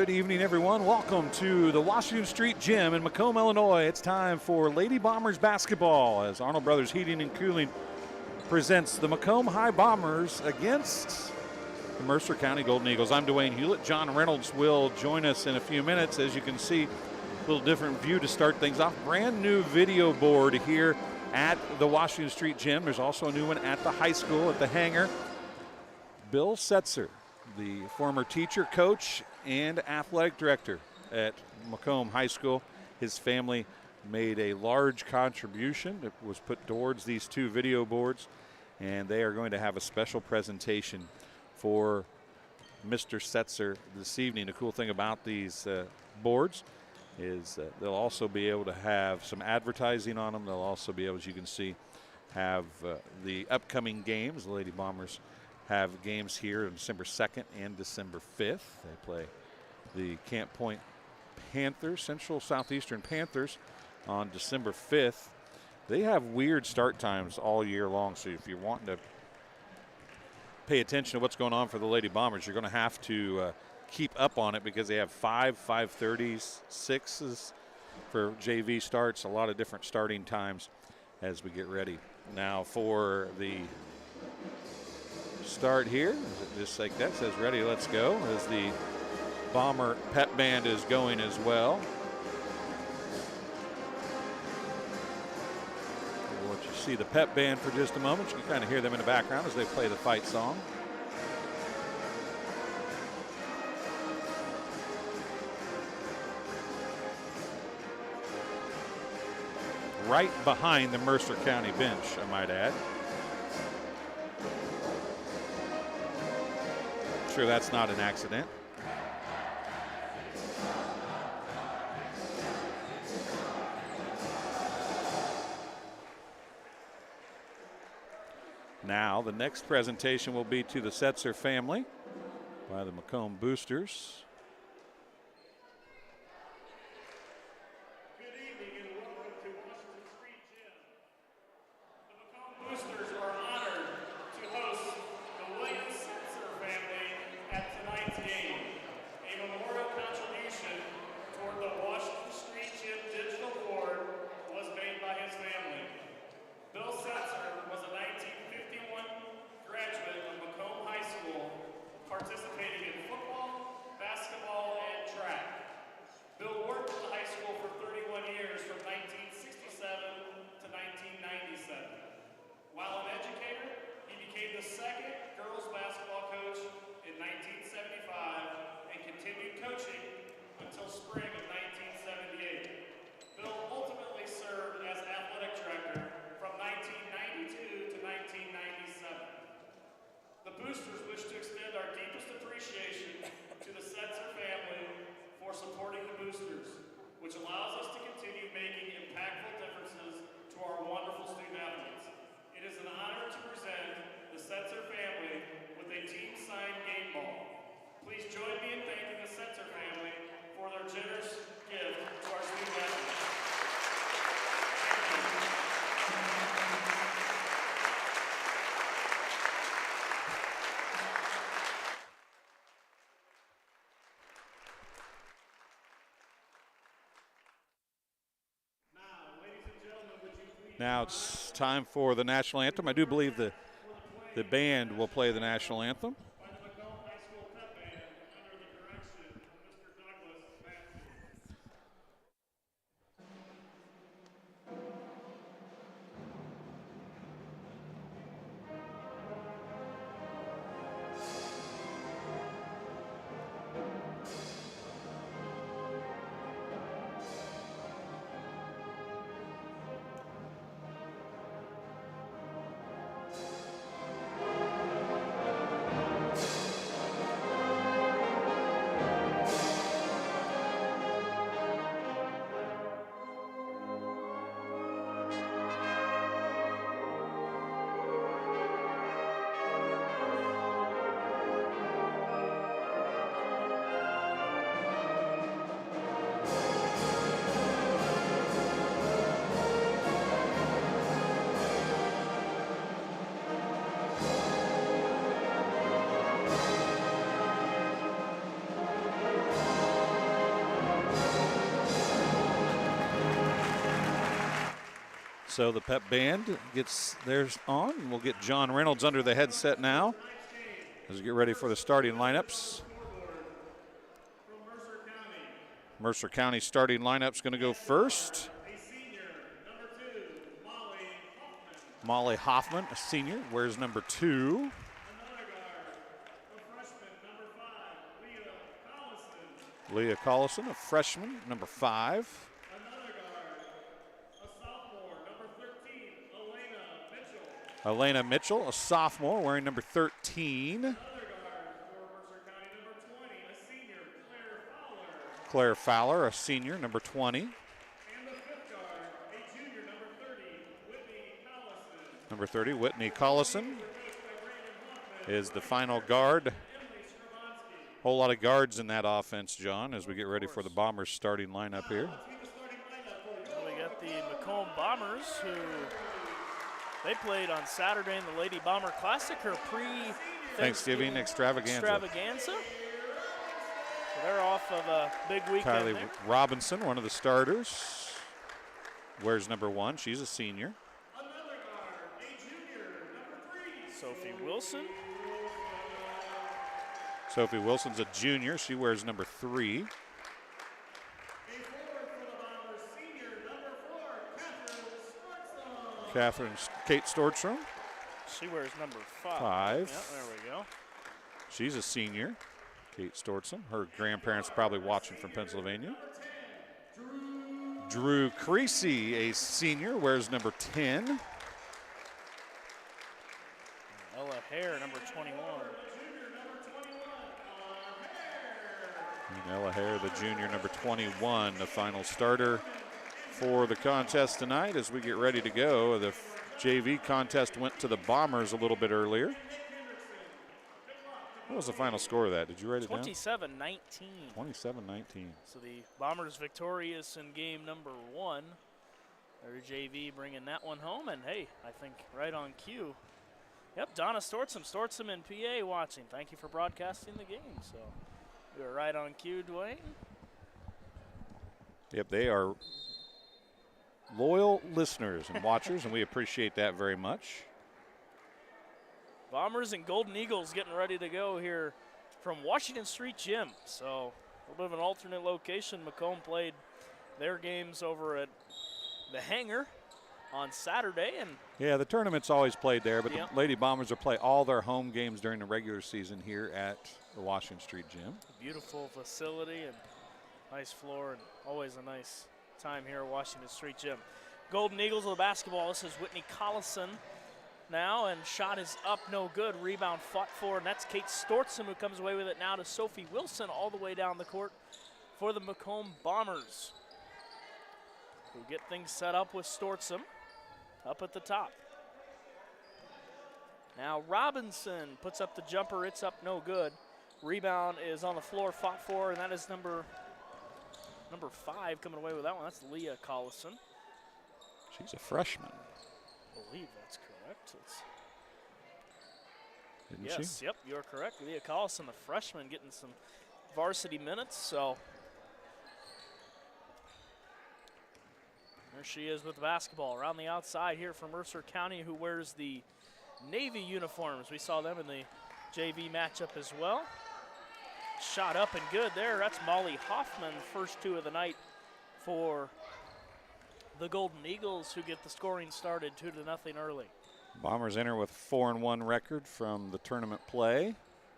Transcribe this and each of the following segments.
Good evening, everyone. Welcome to the Washington Street Gym in Macomb, Illinois. It's time for Lady Bombers basketball as Arnold Brothers Heating and Cooling presents the Macomb High Bombers against the Mercer County Golden Eagles. I'm Dwayne Hulett. John Reynolds will join us in a few minutes. As you can see, a little different view to start things off. Brand new video board here at the Washington Street Gym. There's also a new one at the high school at the hangar. Bill Setzer, the former teacher, coach, and athletic director at Macomb High School. His family made a large contribution that was put towards these two video boards, and they are going to have a special presentation for Mr. Setzer this evening. The cool thing about these boards is they'll also be able to have some advertising on them. They'll also be able, as you can see, have the upcoming games. The Lady Bombers have games here on December 2nd and December 5th. They play the Camp Point Panthers, Central Southeastern Panthers, on December 5th. They have weird start times all year long, so if you're wanting to pay attention to what's going on for the Lady Bombers, you're going to have to keep up on it because they have 5:30s, 6s for JV starts, a lot of different starting times as we get ready. Now for the start here, just like that, says ready, let's go, as the Bomber pep band is going as well. We'll let you see the pep band for just a moment. You can kind of hear them in the background as they play the fight song. Right behind the Mercer County bench, I might add. I'm sure that's not an accident. Now, the next presentation will be to the Setzer family by the Macomb Boosters. Good evening and welcome to Washington Street Gym. The Macomb Boosters are honored to host the William Setzer family at tonight's game. A memorial contribution toward the Washington Street Gym digital board was made by his family. Bill Setzer was a 1951 graduate of Macomb High School, participating in football, basketball, and track. Bill worked at the high school for 31 years from 1967 to 1997. While an educator, he became the second girls basketball coach in 1975 and continued coaching until spring of 1978. Bill ultimately served as athletic director from 1992 to 1997. The Boosters wish to extend our deepest appreciation to the Setzer family for supporting the Boosters, which allows us to continue making impactful differences to our wonderful student athletes. It is an honor to present the Setzer family with a team-signed game ball. Please join me in thanking the Setzer family for their generous gift to our student athletes. Now it's time for the national anthem. I do believe the band will play the national anthem. So the pep band gets theirs on. We'll get John Reynolds under the headset now as we get ready for the starting lineups. Mercer County starting lineup's going to go first. Molly Hoffman, a senior, wears number 2. Leah Collison, a freshman, number 5. Elena Mitchell, a sophomore, wearing number 13. Claire Fowler, a senior, number 20. And the 5th guard, a junior, number 30, Whitney Collison. Number 30, Whitney Collison is the final guard. Whole lot of guards in that offense, John, as we get ready for the Bombers starting lineup here. Well, we got the Macomb Bombers, who they played on Saturday in the Lady Bomber Classic, her Thanksgiving extravaganza. So they're off of a big weekend. Kylie Robinson, one of the starters, wears number 1. She's a senior. Sophie Wilson. Sophie Wilson's a junior. She wears number 3. Kate Stortstrom. She wears number 5. 5. Yeah, there we go. She's a senior. Kate Stortson. Her grandparents probably watching from Pennsylvania. Drew Creasy, a senior, wears number 10. Ella Hare, number 21. And Ella Hare, the junior, number 21, the final starter for the contest tonight as we get ready to go. The JV contest went to the Bombers a little bit earlier. What was the final score of that? Did you write it down? 27-19. 27-19. So the Bombers victorious in game number 1. Their JV bringing that one home, and hey, I think right on cue. Yep, Donna Stortsom in PA watching. Thank you for broadcasting the game. So we were right on cue, Dwayne. Yep, they are loyal listeners and watchers, and we appreciate that very much. Bombers and Golden Eagles getting ready to go here from Washington Street Gym. So a little bit of an alternate location. Macomb played their games over at the Hangar on Saturday. And yeah, the tournament's always played there, but the Lady Bombers will play all their home games during the regular season here at the Washington Street Gym. Beautiful facility and nice floor, and always a nice time here at Washington Street Gym. Golden Eagles with the basketball. This is Whitney Collison now, and shot is up, no good. Rebound fought for, and that's Kate Stortson who comes away with it now to Sophie Wilson all the way down the court for the Macomb Bombers, who get things set up with Stortson up at the top. Now Robinson puts up the jumper. It's up, no good. Rebound is on the floor, fought for, and that is number 5 coming away with that one. That's Leah Collison. She's a freshman. I believe that's correct. Isn't she? Yep, you're correct. Leah Collison, the freshman, getting some varsity minutes. So there she is with the basketball. Around the outside here from Mercer County, who wears the Navy uniforms. We saw them in the JV matchup as well. Shot up and good there. That's Molly Hoffman, first 2 of the night for the Golden Eagles, who get the scoring started 2-0 early. Bombers enter with a 4-1 record from the tournament play.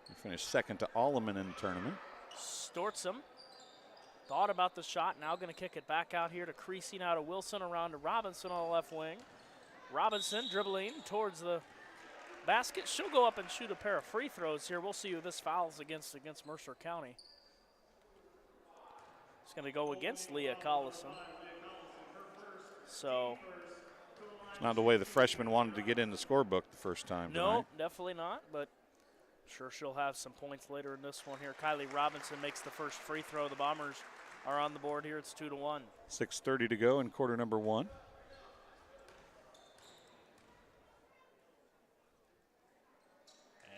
They finished second to Alleman in the tournament. Stortsom thought about the shot, now going to kick it back out here to Creasy, now to Wilson, around to Robinson on the left wing. Robinson dribbling towards the basket. She'll go up and shoot a pair of free throws here. We'll see who this fouls against Mercer County. It's going to go against Leah Collison. So it's not the way the freshman wanted to get in the scorebook the first time no, tonight. Definitely not, but sure she'll have some points later in this one here. Kylie Robinson makes the first free throw. The Bombers are on the board here. It's 2-1. 6:30 to go in quarter number 1.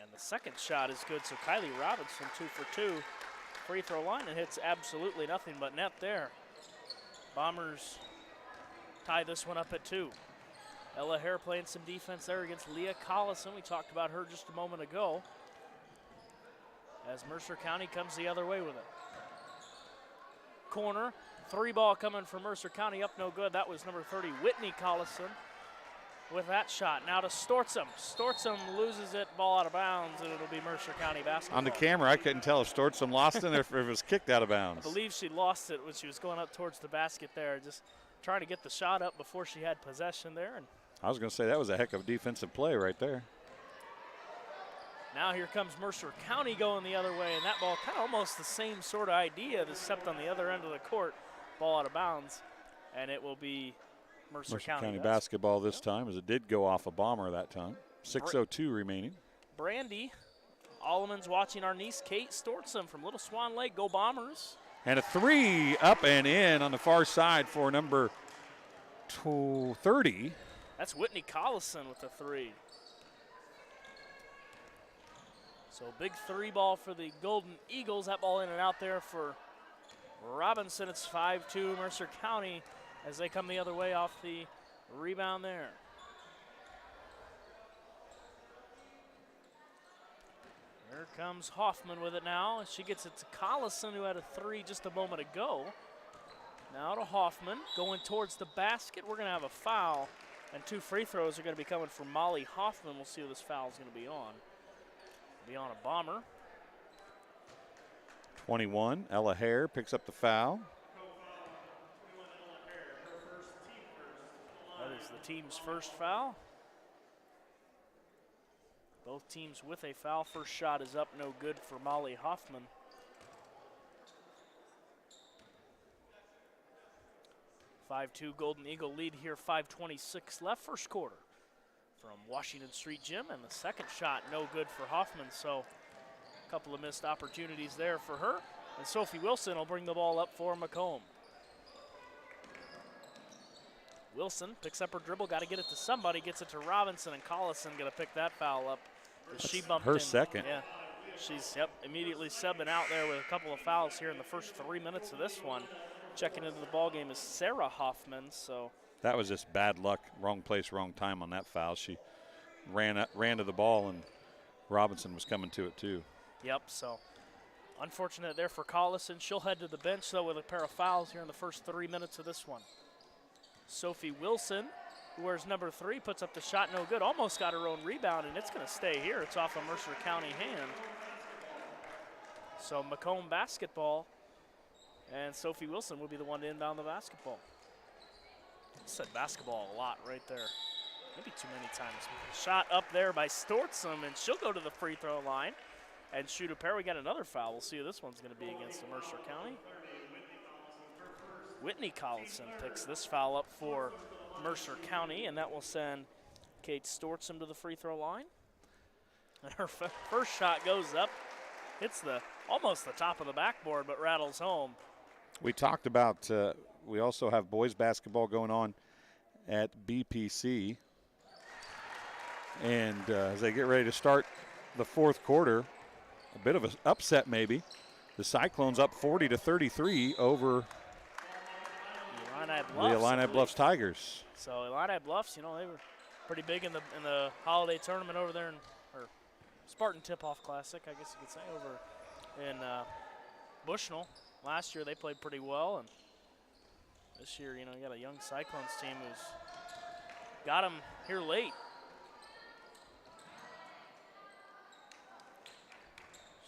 And the second shot is good, so Kylie Robinson 2 for 2. Free throw line, and hits absolutely nothing but net there. Bombers tie this one up at 2. Ella Hare playing some defense there against Leah Collison. We talked about her just a moment ago. As Mercer County comes the other way with it. Corner, 3-ball coming from Mercer County, up no good. That was number 30, Whitney Collison, with that shot. Now to Stortzum. Stortzum loses it, ball out of bounds, and it'll be Mercer County basketball. On the camera, I couldn't tell if Stortzum lost it or if it was kicked out of I bounds. believe she lost it when she was going up towards the basket there, just trying to get the shot up before she had possession there. And I was going to say that was a heck of a defensive play right there. now here comes Mercer County going the other way, and that ball kind of almost the same sort of idea, except on the other end of the court, ball out of bounds, and it will be Mercer County basketball this time, as it did go off a bomber that time. 6:02 remaining. Brandy Alleman's watching our niece Kate Stortzum from Little Swan Lake. Go Bombers. And a 3 up and in on the far side for number 30. That's Whitney Collison with the 3. So big 3-ball for the Golden Eagles. That ball in and out there for Robinson. It's 5-2 Mercer County as they come the other way off the rebound there. Here comes Hoffman with it now. She gets it to Collison, who had a 3 just a moment ago. Now to Hoffman, going towards the basket. We're going to have a foul, and 2 free throws are going to be coming from Molly Hoffman. We'll see who this foul is going to be on. Be on a Bomber. 21, Ella Hare picks up the foul. That is the team's first foul. Both teams with a foul. First shot is up, no good for Molly Hoffman. (5-2) Golden Eagle lead here, 5:26 left, first quarter from Washington Street Gym, and the second shot no good for Hoffman, so a couple of missed opportunities there for her. And Sophie Wilson will bring the ball up for Macomb. Wilson picks up her dribble, got to get it to somebody, gets it to Robinson, and Collison going to pick that foul up. She bumped her in. second. Yeah, she's immediately subbing out there with a couple of fouls here in the first 3 minutes of this one. Checking into the ball game is Sarah Hoffman. So that was just bad luck, wrong place, wrong time on that foul. She ran to the ball, and Robinson was coming to it too. Yep. So unfortunate there for Collison. She'll head to the bench though with a pair of fouls here in the first 3 minutes of this one. Sophie Wilson, who wears number 3, puts up the shot, no good. Almost got her own rebound, and it's going to stay here. It's off a Mercer County hand. So Macomb basketball, and Sophie Wilson will be the one to inbound the basketball. I said basketball a lot right there. Maybe too many times. Shot up there by Stortzum, and she'll go to the free throw line and shoot a pair. We got another foul. We'll see who this one's going to be against the Mercer County. Whitney Collison picks this foul up for Mercer County, and that will send Kate Stortzum to the free throw line. And her first shot goes up, hits almost the top of the backboard, but rattles home. We talked about, we also have boys basketball going on at BPC. And as they get ready to start the fourth quarter, a bit of an upset maybe. The Cyclones up 40-33 over the Illini Bluffs Tigers. So Illini Bluffs, they were pretty big in the holiday tournament over there, or Spartan Tip-Off Classic, I guess you could say, over in Bushnell. Last year they played pretty well, and this year, you got a young Cyclones team who's got them here late.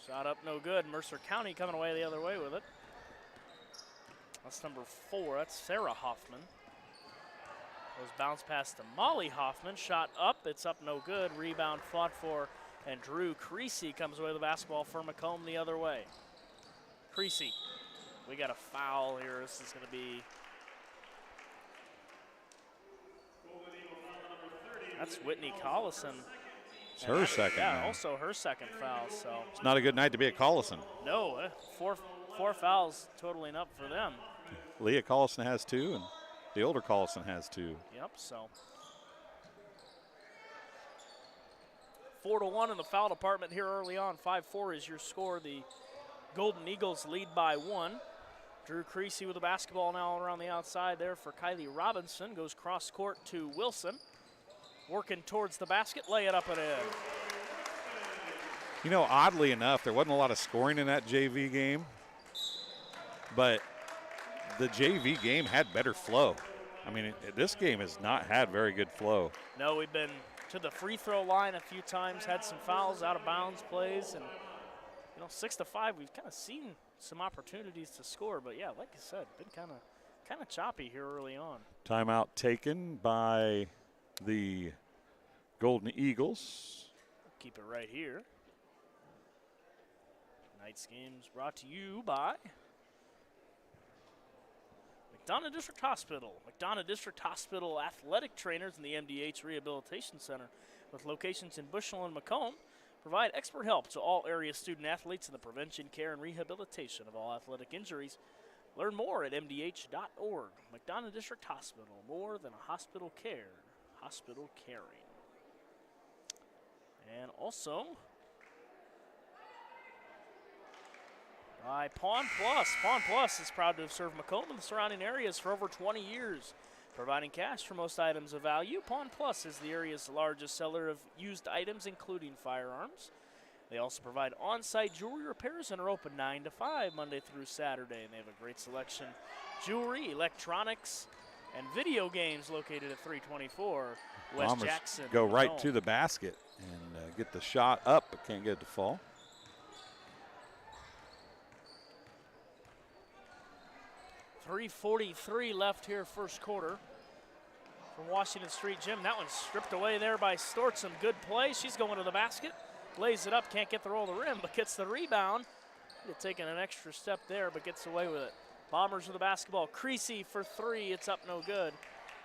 Shot up, no good. Mercer County coming away the other way with it. That's number 4. That's Sarah Hoffman. Those bounce pass to Molly Hoffman. Shot up. It's up, no good. Rebound fought for, and Drew Creasy comes away with the basketball for Macomb the other way. Creasy. We got a foul here. This is going to be. That's Whitney Collison. It's her second. Yeah, now. also her second foul. So it's not a good night to be at Collison. No, four fouls totaling up for them. Leah Collison has 2, and the older Collison has 2. Yep, so 4-1 in the foul department here early on. 5-4 is your score. The Golden Eagles lead by 1. Drew Creasy with the basketball now around the outside there for Kylie Robinson. Goes cross court to Wilson. working towards the basket, lay it up and in. You know, oddly enough, there wasn't a lot of scoring in that JV game, but the JV game had better flow. I mean, this game has not had very good flow. No, we've been to the free throw line a few times, had some fouls, out of bounds plays, and 6-5, we've kind of seen some opportunities to score, but yeah, like you said, been kind of choppy here early on. Timeout taken by the Golden Eagles. Keep it right here. Tonight's game's brought to you by McDonough District Hospital. McDonough District Hospital athletic trainers in the MDH Rehabilitation Center with locations in Bushnell and Macomb provide expert help to all area student athletes in the prevention, care, and rehabilitation of all athletic injuries. Learn more at mdh.org. McDonough District Hospital, more than a hospital care, hospital caring. And also by Pawn Plus. Pawn Plus is proud to have served Macomb and the surrounding areas for over 20 years. Providing cash for most items of value, Pawn Plus is the area's largest seller of used items, including firearms. They also provide on-site jewelry repairs and are open 9 to 5 Monday through Saturday. And they have a great selection: jewelry, electronics, and video games located at 324 West Bombers Jackson. go right to the basket and get the shot up, but can't get it to fall. .343 left here first quarter from Washington Street Gym. That one's stripped away there by Stortzum. Good play. She's going to the basket. Lays it up. Can't get the roll of the rim, but gets the rebound. Taking an extra step there, but gets away with it. Bombers with the basketball. Creasy for three. It's up no good.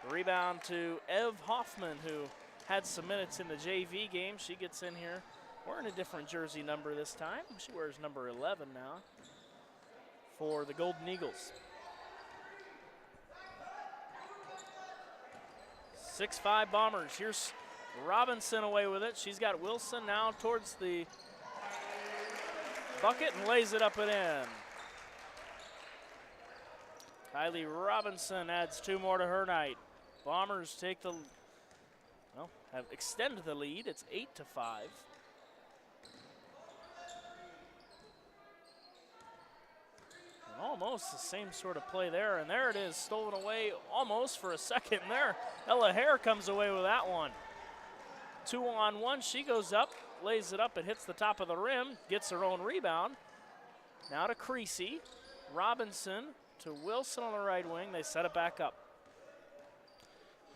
Rebound to Ev Hoffman, who had some minutes in the JV game. She gets in here wearing a different jersey number this time. She wears number 11 now for the Golden Eagles. 6-5 Bombers. Here's Robinson away with it. She's got Wilson now towards the bucket and lays it up and in. Kylie Robinson adds 2 more to her night. Bombers take have extended the lead. It's 8-5. Almost the same sort of play there, and there it is, stolen away almost for a second there. Ella Hare comes away with that one. 2-on-1, she goes up, lays it up, it hits the top of the rim, gets her own rebound. Now to Creasy, Robinson to Wilson on the right wing. They set it back up.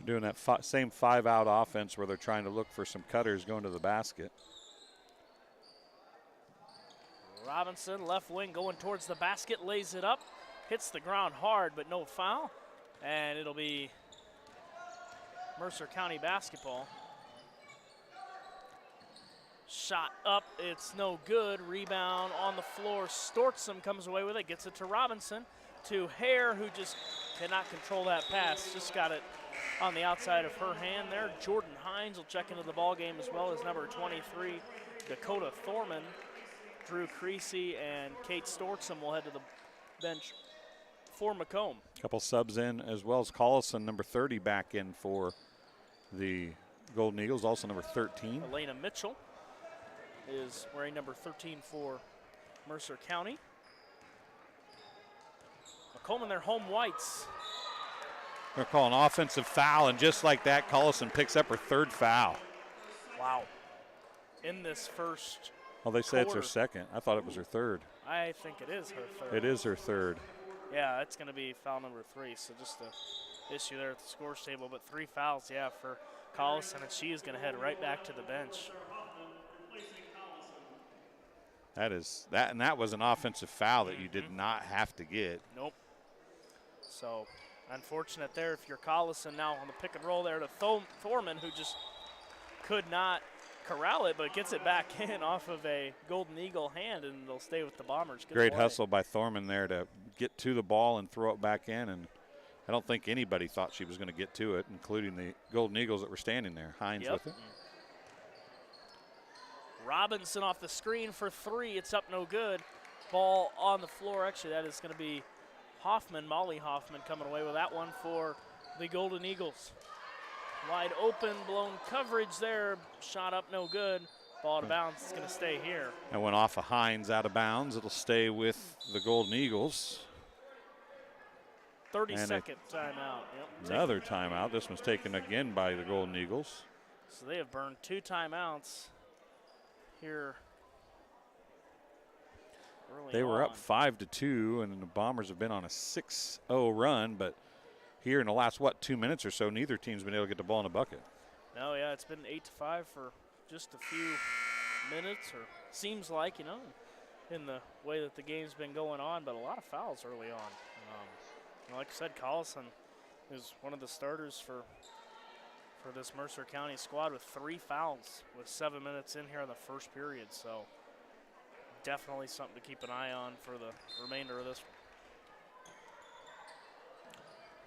Doing that same 5-out offense where they're trying to look for some cutters going to the basket. Robinson, left wing, going towards the basket, lays it up, hits the ground hard, but no foul. And it'll be Mercer County basketball. Shot up, it's no good. Rebound on the floor. Stortzum comes away with it, gets it to Robinson, to Hare, who just cannot control that pass. Just got it on the outside of her hand there. Jordan Hines will check into the ball game, as well as number 23, Dakota Thorman. Drew Creasy and Kate Stortzum will head to the bench for Macomb. A couple subs in, as well as Collison, number 30, back in for the Golden Eagles, also number 13. Elena Mitchell is wearing number 13 for Mercer County. Macomb in their home whites. They're calling offensive foul, and just like that, Collison picks up her 3rd foul. Wow. In this first Well, they say quarter. it's her 2nd. I thought it was her 3rd. I think it is her 3rd. It is her 3rd. Yeah, it's going to be foul number 3, so just an issue there at the scores table. But 3 fouls, yeah, for Collison, and she is going to head right back to the bench. That was an offensive foul that you did not have to get. Nope. So unfortunate there if you're Collison now on the pick and roll there to Thorman, who just could not corral it, but gets it back in off of a Golden Eagle hand, and they'll stay with the Bombers. Good Great play. hustle by Thorman there to get to the ball and throw it back in, and I don't think anybody thought she was going to get to it, including the Golden Eagles that were standing there. Hines with it. Robinson off the screen for 3. It's up no good. Ball on the floor. Actually, that is going to be Hoffman, Molly Hoffman, coming away with that one for the Golden Eagles. wide open, blown coverage there. Shot up, no good. Ball out of bounds. It's going to stay here. That went off of Hines out of bounds. It'll stay with the Golden Eagles. 30-second timeout. Yep. Another timeout. This one's taken again by the Golden Eagles. So they have burned 2 timeouts here. They were up 5-2, and the Bombers have been on a 6-0 run, but here in the last, 2 minutes or so, neither team's been able to get the ball in the bucket. No, yeah, it's been 8-5 for just a few minutes, or seems like, in the way that the game's been going on, but a lot of fouls early on. Like I said, Collison is one of the starters for this Mercer County squad with 3 fouls with 7 minutes in here in the first period, so definitely something to keep an eye on for the remainder of this.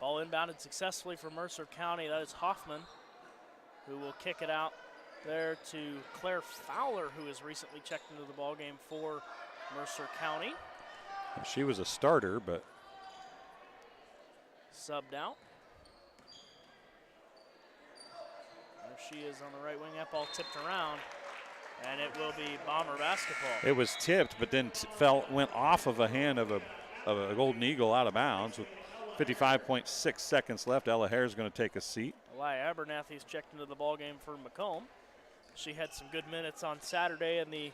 Ball inbounded successfully for Mercer County. That is Hoffman, who will kick it out there to Claire Fowler, who has recently checked into the ball game for Mercer County. She was a starter, but subbed out. There she is on the right wing. That ball tipped around, and it will be Bomber basketball. It was tipped, but then went off of a hand of a Golden Eagle out of bounds with 55.6 seconds left. Ella Hare is going to take a seat. Elia Abernathy's checked into the ball game for Macomb. She had some good minutes on Saturday in the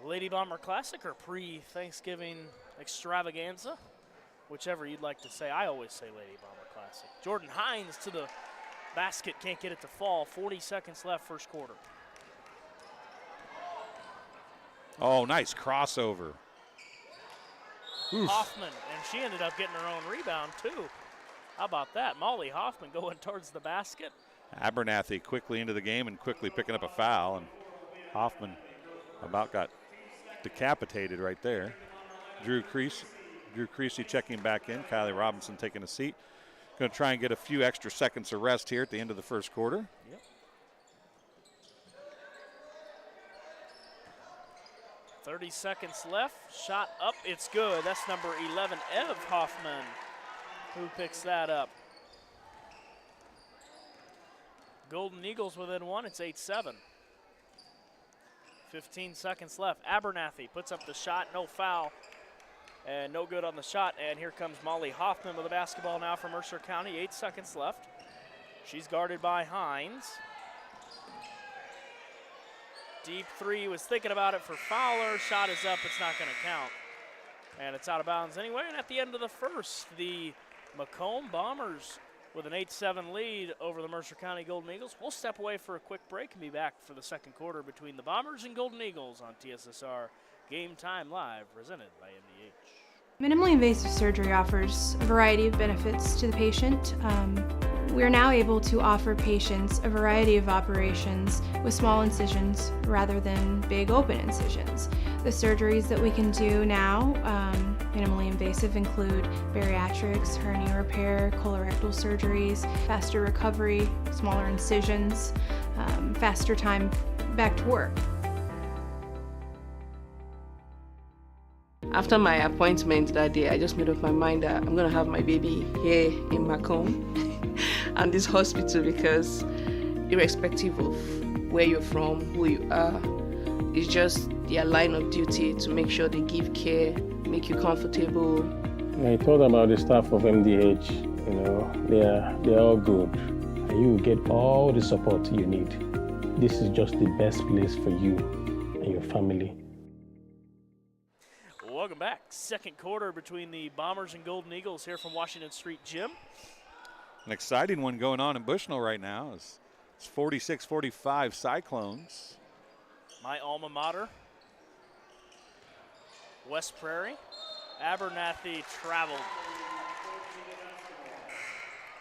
Lady Bomber Classic, or pre-Thanksgiving extravaganza, whichever you'd like to say. I always say Lady Bomber Classic. Jordan Hines to the basket, can't get it to fall. 40 seconds left, first quarter. Oh, nice crossover. Oof. Hoffman, and she ended up getting her own rebound too. How about that? Molly Hoffman going towards the basket. Abernathy quickly into the game and quickly picking up a foul, and Hoffman about got decapitated right there. Drew Creasy checking back in. Kylie Robinson taking a seat. Going to try and get a few extra seconds of rest here at the end of the first quarter. Yep. 30 seconds left. Shot up, it's good. That's number 11, Ev Hoffman, who picks that up. Golden Eagles within 1, it's 8-7. 15 seconds left. Abernathy puts up the shot, no foul, and no good on the shot. And here comes Molly Hoffman with the basketball now for Mercer County. 8 seconds left. She's guarded by Hines. Deep three, was thinking about it for Fowler. Shot is up, it's not going to count. And it's out of bounds anyway. And at the end of the first, the Macomb Bombers with an 8-7 lead over the Mercer County Golden Eagles. We'll step away for a quick break and be back for the second quarter between the Bombers and Golden Eagles on TSSR Game Time Live, presented by MDH. Minimally invasive surgery offers a variety of benefits to the patient. We're now able to offer patients a variety of operations with small incisions rather than big open incisions. The surgeries that we can do now, minimally invasive, include bariatrics, hernia repair, colorectal surgeries, faster recovery, smaller incisions, faster time back to work. After my appointment that day, I just made up my mind that I'm going to have my baby here in Macomb and this hospital, because irrespective of where you're from, who you are, it's just their line of duty to make sure they give care, make you comfortable. I told about the staff of MDH, they're all good. And you will get all the support you need. This is just the best place for you and your family. Welcome back. Second quarter between the Bombers and Golden Eagles here from Washington Street Gym. An exciting one going on in Bushnell right now. It's 46-45 Cyclones. My alma mater, West Prairie. Abernathy traveled.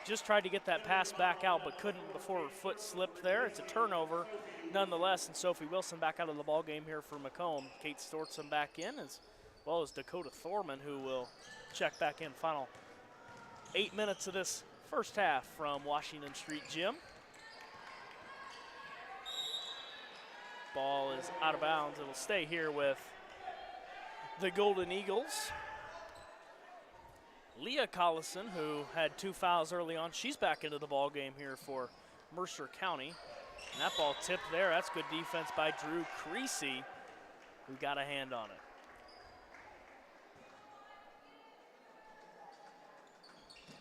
Just tried to get that pass back out, but couldn't before her foot slipped there. It's a turnover nonetheless, and Sophie Wilson back out of the ball game here for Macomb. Kate Stortson back in, as well as Dakota Thorman, who will check back in. Final 8 minutes of this first half from Washington Street Gym. Ball is out of bounds. It'll stay here with the Golden Eagles. Leah Collison, who had 2 fouls early on, she's back into the ball game here for Mercer County. And that ball tipped there. That's good defense by Drew Creasy, who got a hand on it.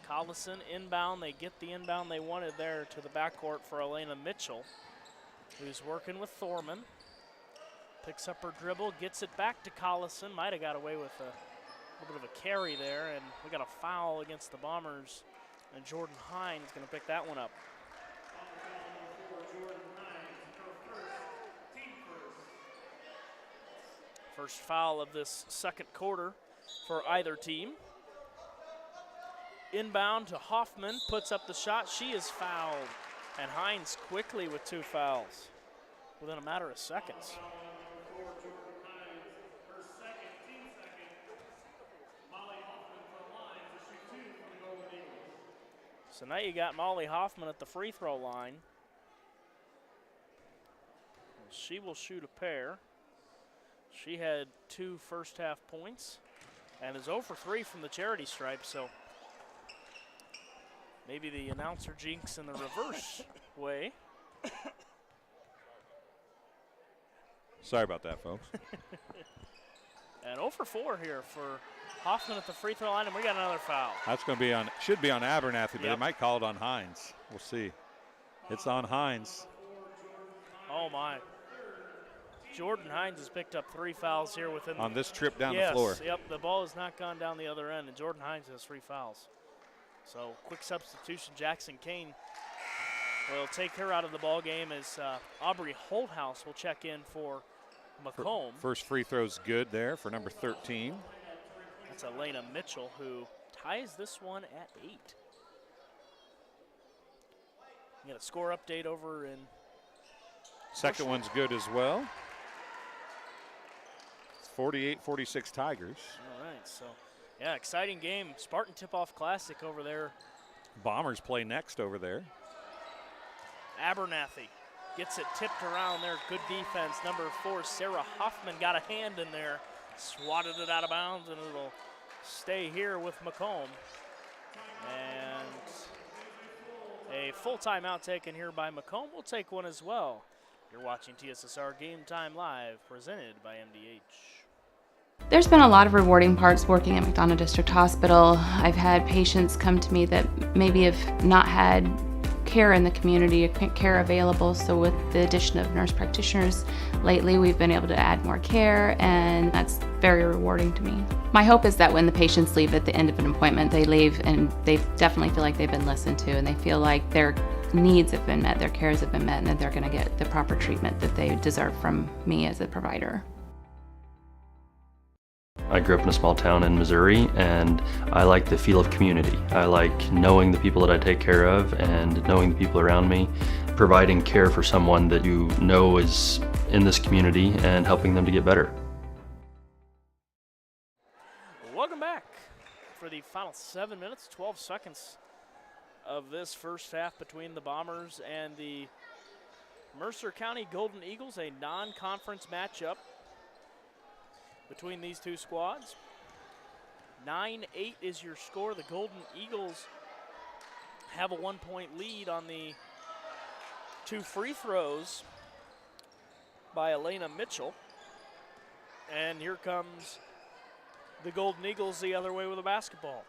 Collison inbound. They get the inbound they wanted there to the backcourt for Elena Mitchell, who's working with Thorman. Picks up her dribble, gets it back to Collison. Might have got away with a little bit of a carry there, and we got a foul against the Bombers, and Jordan Hines going to pick that one up. First foul of this second quarter for either team. Inbound to Hoffman, puts up the shot. She is fouled, and Hines quickly with 2 fouls within a matter of seconds. So now you got Molly Hoffman at the free throw line. She will shoot a pair. She had 2 first half points and is 0 for 3 from the charity stripe, so maybe the announcer jinx in the reverse way. Sorry about that, folks. And 0 for 4 here for Hoffman at the free throw line, and we got another foul. That's going to be on, should be on Abernathy, but Yep. they might call it on Hines. We'll see. It's on Hines. Oh my. Jordan Hines has picked up 3 fouls here within On this trip down yes, the floor. Yep, the ball has not gone down the other end, and Jordan Hines has 3 fouls. So quick substitution. Jackson Kane will take her out of the ball game as Aubrey Holthouse will check in for Macomb. First free throw's good there for number 13. That's Elena Mitchell, who ties this one at 8. You got a score update over in Second one's good as well. It's 48-46 Tigers. All right, so yeah, exciting game. Spartan Tip-Off Classic over there. Bombers play next over there. Abernathy gets it tipped around there. Good defense. Number 4, Sarah Hoffman, got a hand in there. Swatted it out of bounds, and it'll stay here with Macomb. And a full timeout taken here by Macomb. We'll take one as well. You're watching TSSR Game Time Live, presented by MDH. There's been a lot of rewarding parts working at McDonough District Hospital. I've had patients come to me that maybe have not had care in the community, care available. So with the addition of nurse practitioners lately, we've been able to add more care, and that's very rewarding to me. My hope is that when the patients leave at the end of an appointment, they leave and they definitely feel like they've been listened to, and they feel like their needs have been met, their cares have been met, and that they're going to get the proper treatment that they deserve from me as a provider. I grew up in a small town in Missouri, and I like the feel of community. I like knowing the people that I take care of and knowing the people around me, providing care for someone that you know is in this community and helping them to get better. Welcome back for the final 7 minutes, 12 seconds of this first half between the Bombers and the Mercer County Golden Eagles, a non-conference matchup between these two squads. 9-8 is your score. The Golden Eagles have a 1-point lead on the 2 free throws by Elena Mitchell. And here comes the Golden Eagles the other way with a basketball.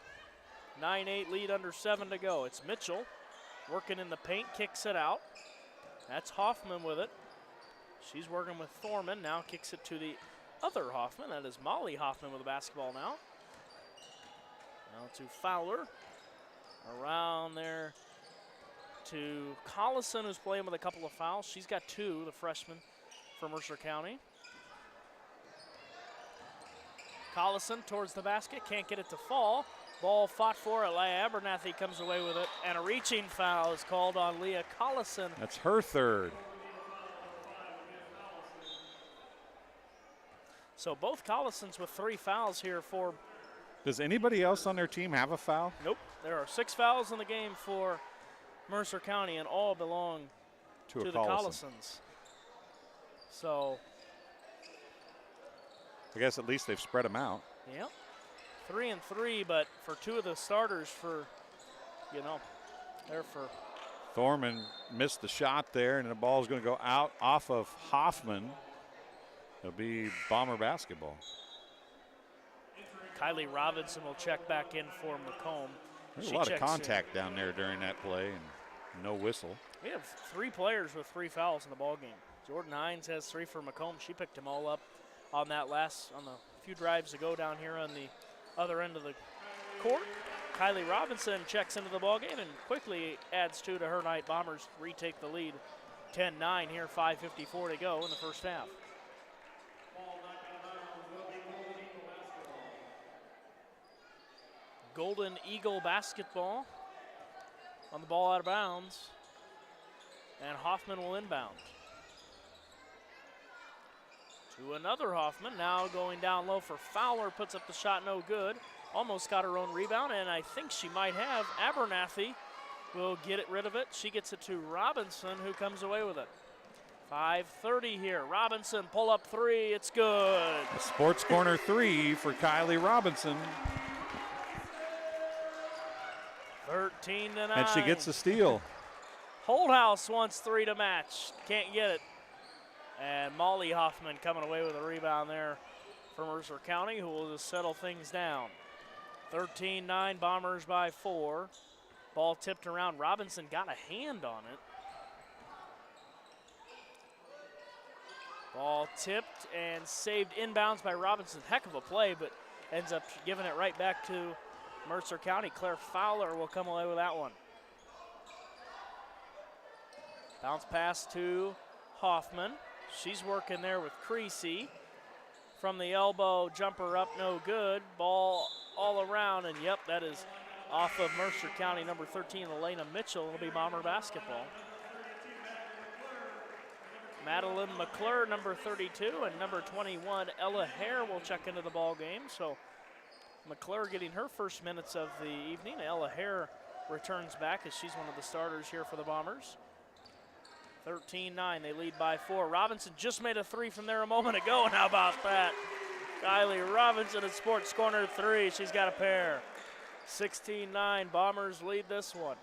9-8 lead, under 7 to go. It's Mitchell working in the paint, kicks it out. That's Hoffman with it. She's working with Thorman, now kicks it to the other Hoffman. That is Molly Hoffman with the basketball now. Now to Fowler. Around there to Collison, who's playing with a couple of fouls. She's got 2, the freshman for Mercer County. Collison towards the basket, can't get it to fall. Ball fought for it. Leah Abernathy comes away with it, and a reaching foul is called on Leah Collison. That's her third. So both Collisons with 3 fouls here for. Does anybody else on their team have a foul? Nope. There are 6 fouls in the game for Mercer County, and all belong to the Collisons. So I guess at least they've spread them out. Yep. 3 and 3, but for 2 of the starters, for, you know, they're for Thorman missed the shot there, and the ball is going to go out off of Hoffman. It'll be Bomber basketball. Kylie Robinson will check back in for Macomb. There's a lot of contact down there during that play, and no whistle. We have 3 players with 3 fouls in the ball game. Jordan Hines has 3 for Macomb. She picked them all up on the few drives ago down here on the other end of the court. Kylie Robinson checks into the ball game and quickly adds 2 to her night. Bombers retake the lead. 10-9 here, 5:54 to go in the first half. Golden Eagle basketball on the ball out of bounds, and Hoffman will inbound. To another Hoffman, now going down low for Fowler, puts up the shot, no good. Almost got her own rebound, and I think she might have. Abernathy will get rid of it. She gets it to Robinson, who comes away with it. 5:30 here. Robinson, pull up 3, it's good. A sports corner 3 for Kylie Robinson. 13-9. And she gets a steal. Holdhouse wants 3 to match. Can't get it. And Molly Hoffman coming away with a rebound there for Mercer County, who will just settle things down. 13-9, Bombers by 4. Ball tipped around. Robinson got a hand on it. Ball tipped and saved inbounds by Robinson. Heck of a play, but ends up giving it right back to Mercer County. Claire Fowler will come away with that one. Bounce pass to Hoffman. She's working there with Creasy. From the elbow, jumper up, no good. Ball all around, and yep, that is off of Mercer County, number 13, Elena Mitchell. It'll be Bomber basketball. Madeline McClure, number 32, and number 21, Ella Hare, will check into the ball game. So McClure getting her first minutes of the evening. Ella Hare returns back as she's one of the starters here for the Bombers. 13-9, they lead by 4. Robinson just made a 3 from there a moment ago, and how about that? Kylie Robinson at sports corner 3. She's got a pair. 16-9, Bombers lead this one.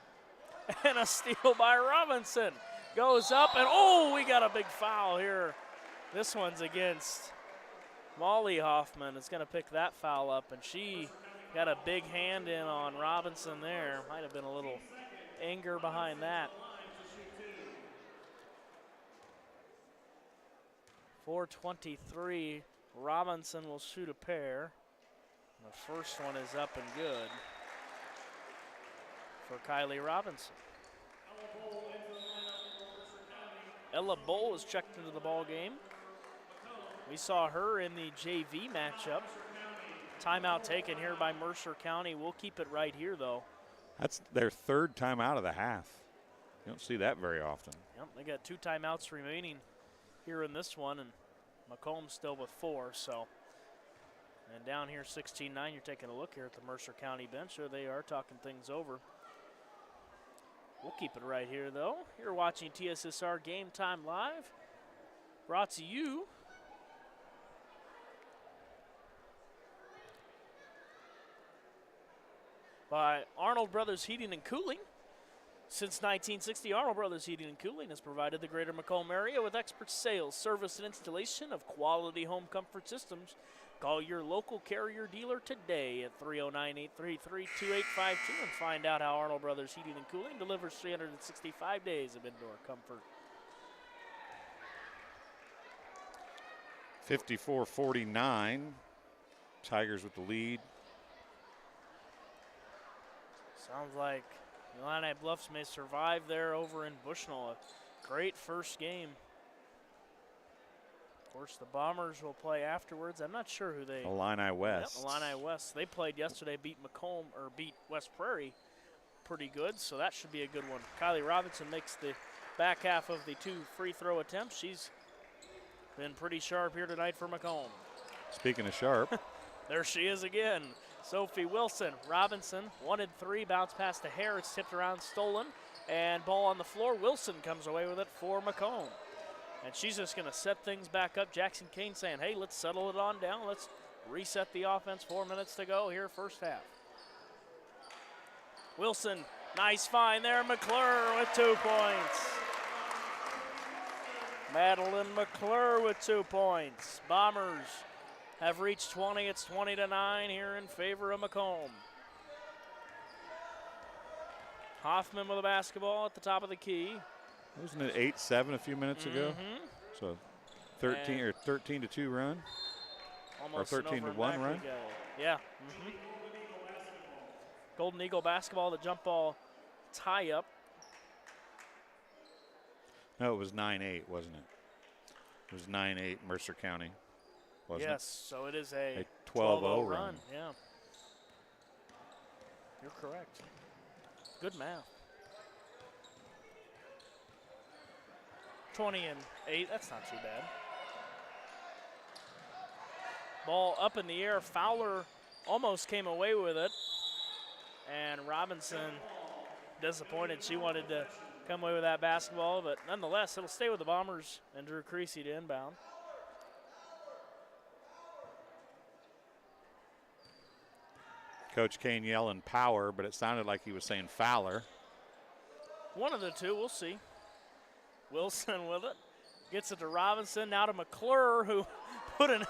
And a steal by Robinson. Goes up, and oh, we got a big foul here. This one's against Molly Hoffman. Is going to pick that foul up, and she got a big hand in on Robinson there. Might have been a little anger behind that. 4:23, Robinson will shoot a pair. The first one is up and good for Kylie Robinson. Ella Bowl is checked into the ball game. We saw her in the JV matchup. Timeout taken here by Mercer County. We'll keep it right here, though. That's their 3rd timeout of the half. You don't see that very often. Yep, they got 2 timeouts remaining here in this one, and Macomb still with 4, so. And down here, 16-9, you're taking a look here at the Mercer County bench. There they are talking things over. We'll keep it right here, though. You're watching TSSR Game Time Live, brought to you by Arnold Brothers Heating and Cooling. Since 1960, Arnold Brothers Heating and Cooling has provided the greater Macomb area with expert sales, service, and installation of quality home comfort systems. Call your local Carrier dealer today at 309-833-2852 and find out how Arnold Brothers Heating and Cooling delivers 365 days of indoor comfort. 54-49, Tigers with the lead. Sounds like Illini Bluffs may survive there over in Bushnell. A great first game. Of course, the Bombers will play afterwards. I'm not sure who they. Illini West. Yep, Illini West. They played yesterday, beat West Prairie pretty good, so that should be a good one. Kylie Robinson makes the back half of the 2 free throw attempts. She's been pretty sharp here tonight for Macomb. Speaking of sharp. There she is again. Sophie Wilson. Robinson wanted 3, bounce pass to Hare. It's tipped around, stolen, and ball on the floor. Wilson comes away with it for Macomb. And she's just going to set things back up. Jackson Kane saying, hey, let's settle it on down. Let's reset the offense. 4 minutes to go here, first half. Wilson Nice find there, McClure with 2 points. Madeline McClure with 2 points. Bombers have reached 20. It's 20-9 here in favor of Macomb. Hoffman with the basketball at the top of the key. Wasn't it 8-7 a few minutes ago? So 13-2 run. Almost or 13-1 run. Yeah. Golden Eagle basketball, the jump ball tie up. No, it was 9-8, wasn't it? It was 9-8 Mercer County, wasn't Yes, so it is a 12-0 run. Yeah. You're correct. Good math. 20-8, that's not too bad. Ball up in the air. Fowler almost came away with it. And Robinson disappointed. She wanted to come away with that basketball, but nonetheless, it'll stay with the Bombers and Drew Creasy to inbound. Coach Kane yelling power, but it sounded like he was saying Fowler. One of the two, we'll see. Wilson with it. Gets it to Robinson, now to McClure, who put an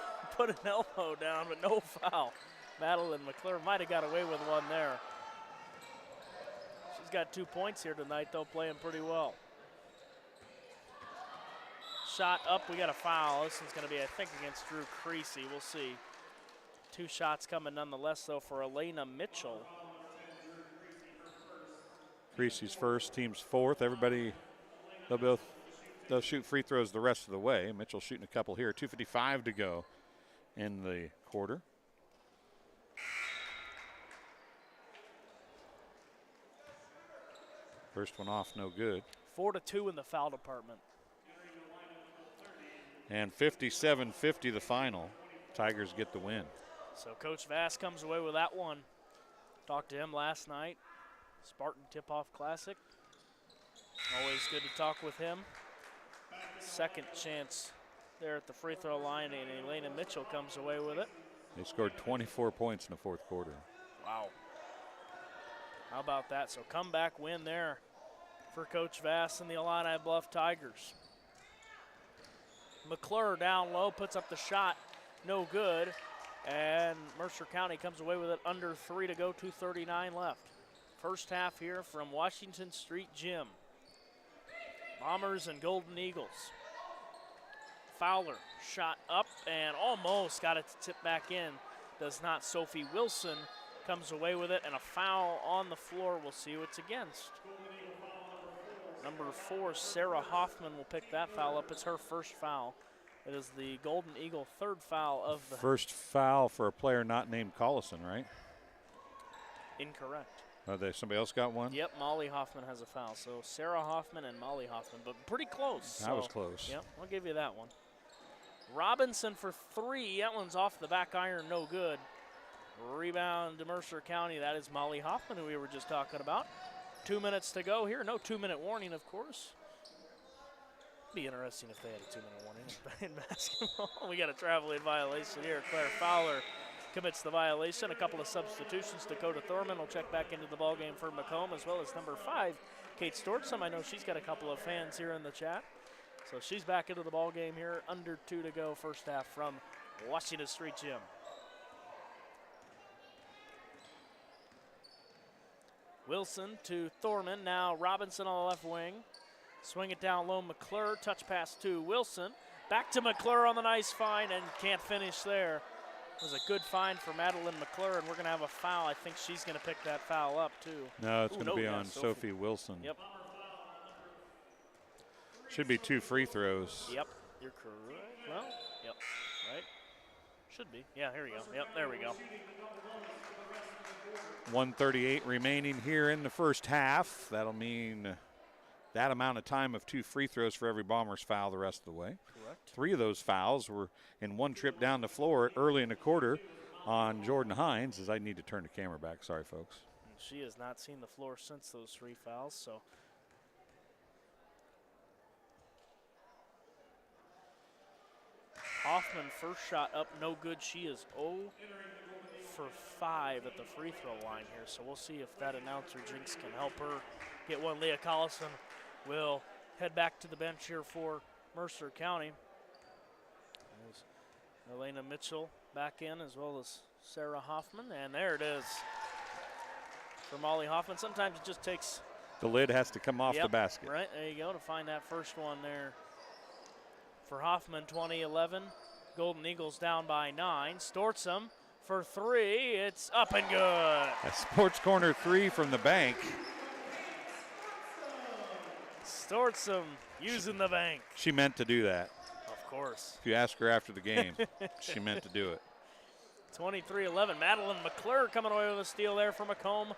elbow down, but no foul. Madeline McClure might have got away with one there. She's got 2 points here tonight, though, playing pretty well. Shot up, we got a foul. This one's going to be, I think, against Drew Creasy. We'll see. 2 shots coming nonetheless, though, for Elena Mitchell. Creasy's first, team's fourth. Everybody, they'll shoot free throws the rest of the way. Mitchell shooting a couple here. 2:55 to go in the quarter. First one off, no good. 4-2 in the foul department. And 57-50 the final. Tigers get the win. So Coach Vass comes away with that one. Talked to him last night. Spartan Tip-Off Classic. Always good to talk with him. Second chance there at the free throw line, and Elena Mitchell comes away with it. They scored 24 points in the fourth quarter. Wow. How about that? So comeback win there for Coach Vass and the Illini Bluff Tigers. McClure down low, puts up the shot, no good. And Mercer County comes away with it under 3 to go, 2:39 left. First half here from Washington Street Gym. Bombers and Golden Eagles. Fowler shot up and almost got it to tip back in. Does not. Sophie Wilson comes away with it, and a foul on the floor. We'll see who it's against. Number 4, Sarah Hoffman will pick that foul up. It's her first foul. It is the Golden Eagle third foul of the... First foul for a player not named Collison, right? Incorrect. Somebody else got one? Yep, Molly Hoffman has a foul. So Sarah Hoffman and Molly Hoffman, but pretty close. That was close. Yep, I'll give you that one. Robinson for 3. That one's off the back iron, no good. Rebound to Mercer County. That is Molly Hoffman, who we were just talking about. 2 minutes to go here. No 2-minute warning, of course. Be interesting if they had a 2-minute warning in basketball. We got a traveling violation here. Claire Fowler commits the violation. A couple of substitutions. Dakota Thorman will check back into the ballgame for Macomb, as well as number 5, Kate Stortzum. I know she's got a couple of fans here in the chat. So she's back into the ballgame here. Under 2 to go, first half from Washington Street Gym. Wilson to Thorman. Now Robinson on the left wing. Swing it down low, McClure. Touch pass to Wilson. Back to McClure on the nice find and can't finish there. It was a good find for Madeline McClure, and we're going to have a foul. I think she's going to pick that foul up, too. No, it's going to be on Sophie Wilson. Yep. Should be 2 free throws. Yep, you're correct. Well, yep, right. Should be. Yeah, here we go. Yep, there we go. 1:38 remaining here in the first half. That'll mean that amount of time of 2 free throws for every Bombers foul the rest of the way. Correct. 3 of those fouls were in one trip down the floor early in the quarter on Jordan Hines, as I need to turn the camera back. Sorry, folks. She has not seen the floor since those 3 fouls, so. Hoffman first shot up, no good. She is 0 for 5 at the free throw line here, so we'll see if that announcer jinx can help her get one. Leah Collison will head back to the bench here for Mercer County. There's Elena Mitchell back in, as well as Sarah Hoffman, and there it is for Molly Hoffman. Sometimes it just takes the lid has to come off the basket. Right, there you go, to find that first one there. For Hoffman, 20-11. Golden Eagles down by 9. Stortzum for 3. It's up and good. A sports corner 3 from the bank. Stortzum using the bank. She meant to do that. Of course. If you ask her after the game, she meant to do it. 23-11. Madeline McClure coming away with a steal there for Macomb.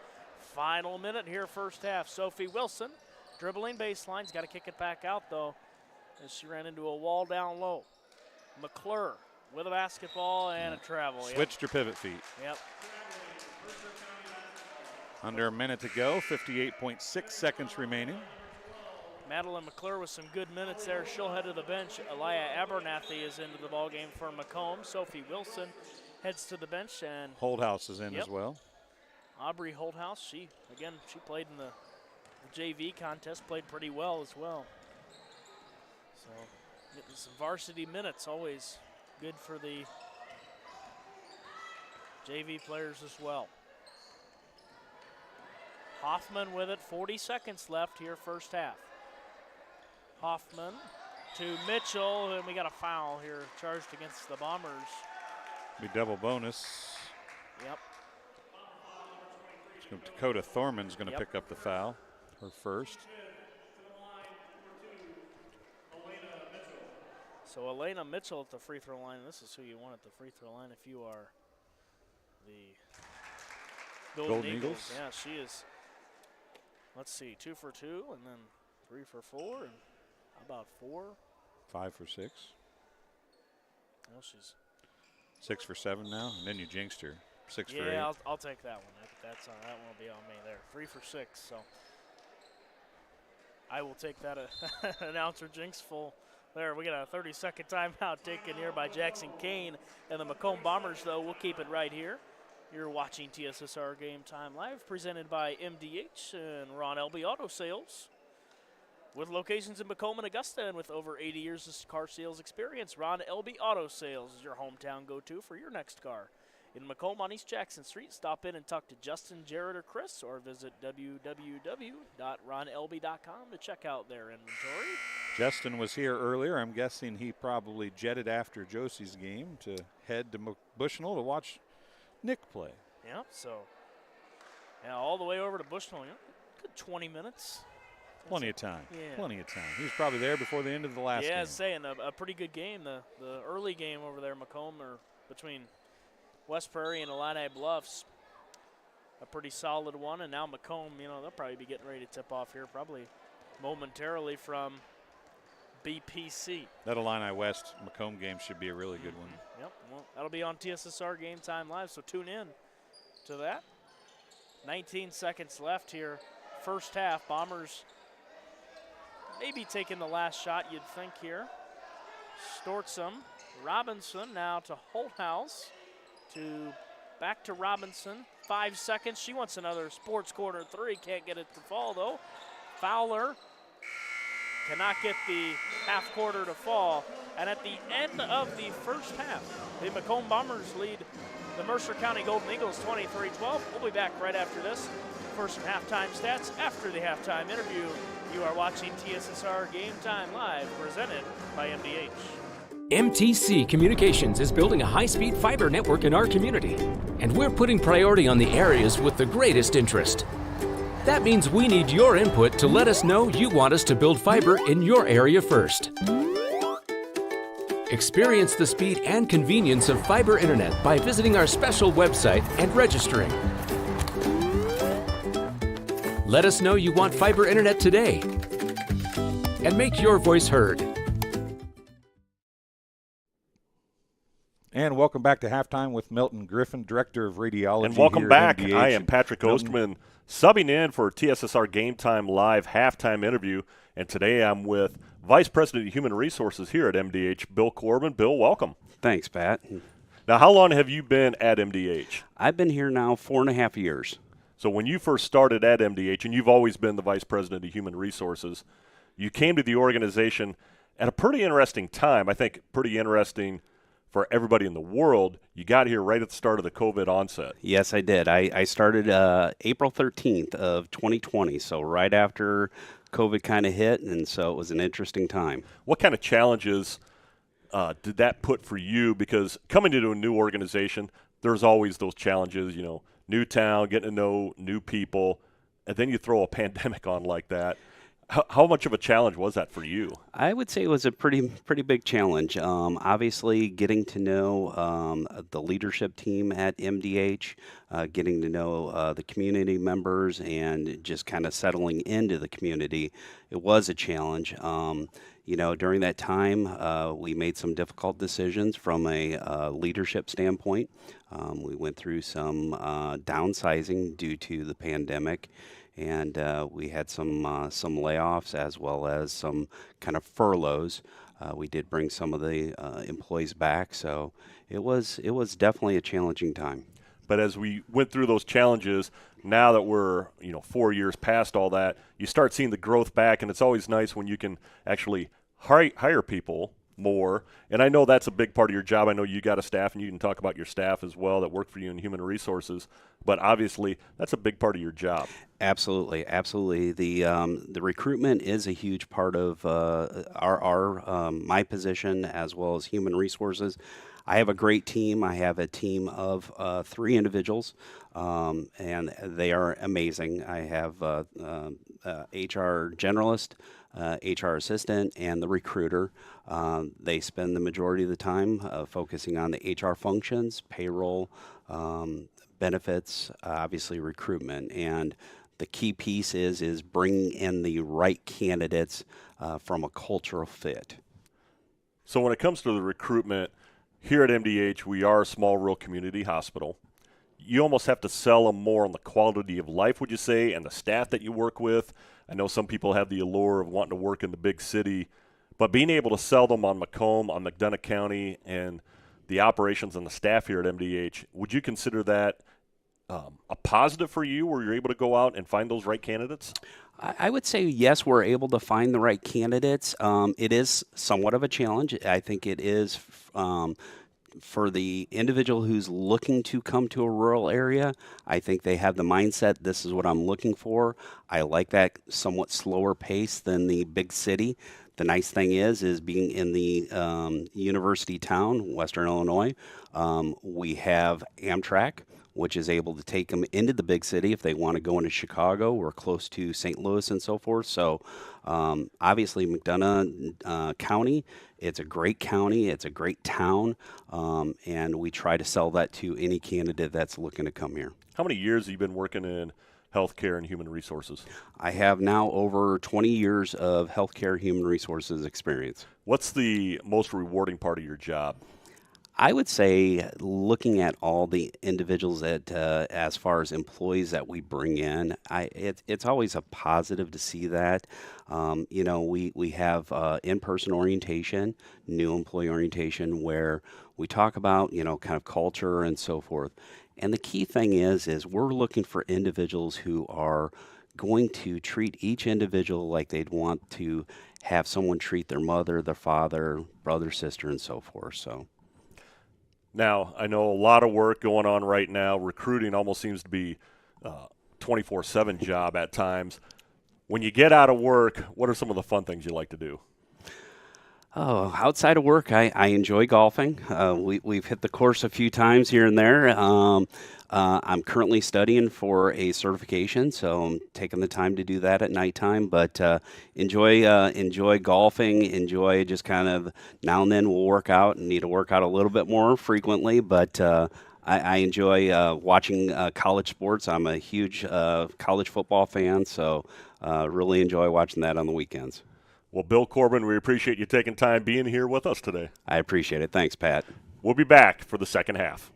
Final minute here, first half. Sophie Wilson dribbling baseline's got to kick it back out though, as she ran into a wall down low. McClure with a basketball and a travel. Switched her pivot feet. Yep. Under a minute to go, 58.6 seconds remaining. Madeline McClure with some good minutes there. She'll head to the bench. Elia Abernathy is into the ball game for Macomb. Sophie Wilson heads to the bench, and Holdhouse is in as well. Aubrey Holdhouse, she played in the JV contest, played pretty well as well. So getting some varsity minutes, always good for the JV players as well. Hoffman with it, 40 seconds left here, first half. Hoffman to Mitchell, and we got a foul here charged against the Bombers. Be double bonus. Yep. Dakota Thorman's going to pick up the foul, her first. So Elena Mitchell at the free throw line. This is who you want at the free throw line if you are the Golden Eagles. Yeah, she is. Let's see, 2 for 2, and then 3 for 4, and how about 4? 5 for 6. No, she's 6 for 7 now, and then you jinxed her. 6 for 8. Yeah, I'll take that one. That won't be on me there. 3 for 6. So I will take that announcer jinx full. There, we got a 30-second timeout taken here by Jackson Kane and the Macomb Bombers. Though we'll keep it right here. You're watching TSSR Game Time Live, presented by MDH and Ron Elby Auto Sales. With locations in Macomb and Augusta, and with over 80 years of car sales experience, Ron Elby Auto Sales is your hometown go-to for your next car. In Macomb on East Jackson Street, stop in and talk to Justin, Jared, or Chris, or visit www.ronlb.com to check out their inventory. Justin was here earlier. I'm guessing he probably jetted after Josie's game to head to Bushnell to watch Nick play. Yeah, so all the way over to Bushnell. Good 20 minutes. Plenty of time. Yeah. Plenty of time. He was probably there before the end of the last game. Yeah, saying a pretty good game. The early game over there, Macomb, or between West Prairie and Illini Bluffs, a pretty solid one. And now Macomb, they'll probably be getting ready to tip off here probably momentarily from BPC. That Illini West Macomb game should be a really good one. Yep, well, that'll be on TSSR Game Time Live, so tune in to that. 19 seconds left here, first half. Bombers maybe taking the last shot, you'd think here. Stortzum, Robinson now to Holthouse, back to Robinson. 5 seconds, she wants another sports corner 3, can't get it to fall though. Fowler cannot get the half quarter to fall. And at the end of the first half, the Macomb Bombers lead the Mercer County Golden Eagles 23-12. We'll be back right after this for some halftime stats. After the halftime interview, you are watching TSSR Game Time Live, presented by MDH. MTC Communications is building a high-speed fiber network in our community, and we're putting priority on the areas with the greatest interest. That means we need your input to let us know you want us to build fiber in your area first. Experience the speed and convenience of fiber internet by visiting our special website and registering. Let us know you want fiber internet today and make your voice heard. And welcome back to halftime with Milton Griffin, Director of Radiology. And welcome here back. at MDH. I am Patrick Osterman, subbing in for TSSR Game Time Live halftime interview. And today I'm with Vice President of Human Resources here at MDH, Bill Corbin. Bill, welcome. Thanks, Pat. Now, how long have you been at MDH? I've been here now 4.5 years. So when you first started at MDH, and you've always been the Vice President of Human Resources, you came to the organization at a pretty interesting time. I think pretty interesting for everybody in the world. You got here right at the start of the COVID onset. Yes, I did. I started April 13th of 2020, so right after COVID kind of hit, and so it was an interesting time. What kind of challenges did that put for you? Because coming into a new organization, there's always those challenges, you know, new town, getting to know new people, and then you throw a pandemic on like that. How much of a challenge was that for you? I would say it was a pretty big challenge. Obviously, getting to know the leadership team at MDH, getting to know the community members, and just kind of settling into the community, it was a challenge. You know, during that time, we made some difficult decisions from a leadership standpoint. We went through some downsizing due to the pandemic. And we had some layoffs as well as some kind of furloughs. We did bring some of the employees back, so it was definitely a challenging time. But as we went through those challenges, now that we're 4 years past all that, you start seeing the growth back, and it's always nice when you can actually hire people more. And I know that's a big part of your job. I know you got a staff, and you can talk about your staff as well that work for you in human resources. But obviously, that's a big part of your job. Absolutely. The recruitment is a huge part of my position as well as human resources. I have a great team. I have a team of 3 individuals, and they are amazing. I have HR generalist, HR assistant, and the recruiter. They spend the majority of the time focusing on the HR functions, payroll, benefits, obviously recruitment. And the key piece is bringing in the right candidates from a cultural fit. So when it comes to the recruitment, here at MDH, we are a small rural community hospital. You almost have to sell them more on the quality of life, would you say, and the staff that you work with. I know some people have the allure of wanting to work in the big city, but being able to sell them on Macomb, on McDonough County, and the operations and the staff here at MDH, would you consider that a positive for you, where you're able to go out and find those right candidates? I would say yes, we're able to find the right candidates. It is somewhat of a challenge. I think it is for the individual who's looking to come to a rural area. I think they have the mindset, this is what I'm looking for. I like that somewhat slower pace than the big city. The nice thing is being in the university town, Western Illinois, we have Amtrak, which is able to take them into the big city if they want to go into Chicago. We're close to St. Louis and so forth. So obviously McDonough County, it's a great county, it's a great town, and we try to sell that to any candidate that's looking to come here. How many years have you been working in healthcare and human resources? I have now over 20 years of healthcare human resources experience. What's the most rewarding part of your job? I would say looking at all the individuals that, as far as employees that we bring in, it's always a positive to see that. We have in-person orientation, new employee orientation, where we talk about, kind of culture and so forth. And the key thing is we're looking for individuals who are going to treat each individual like they'd want to have someone treat their mother, their father, brother, sister, and so forth. So. Now, I know a lot of work going on right now. Recruiting almost seems to be a 24/7 job at times. When you get out of work, what are some of the fun things you like to do? Oh, outside of work, I enjoy golfing. We've hit the course a few times here and there. I'm currently studying for a certification, so I'm taking the time to do that at nighttime. But enjoy golfing. Enjoy just kind of now and then we'll work out and need to work out a little bit more frequently. But I enjoy watching college sports. I'm a huge college football fan, so really enjoy watching that on the weekends. Well, Bill Corbin, we appreciate you taking time being here with us today. I appreciate it. Thanks, Pat. We'll be back for the second half.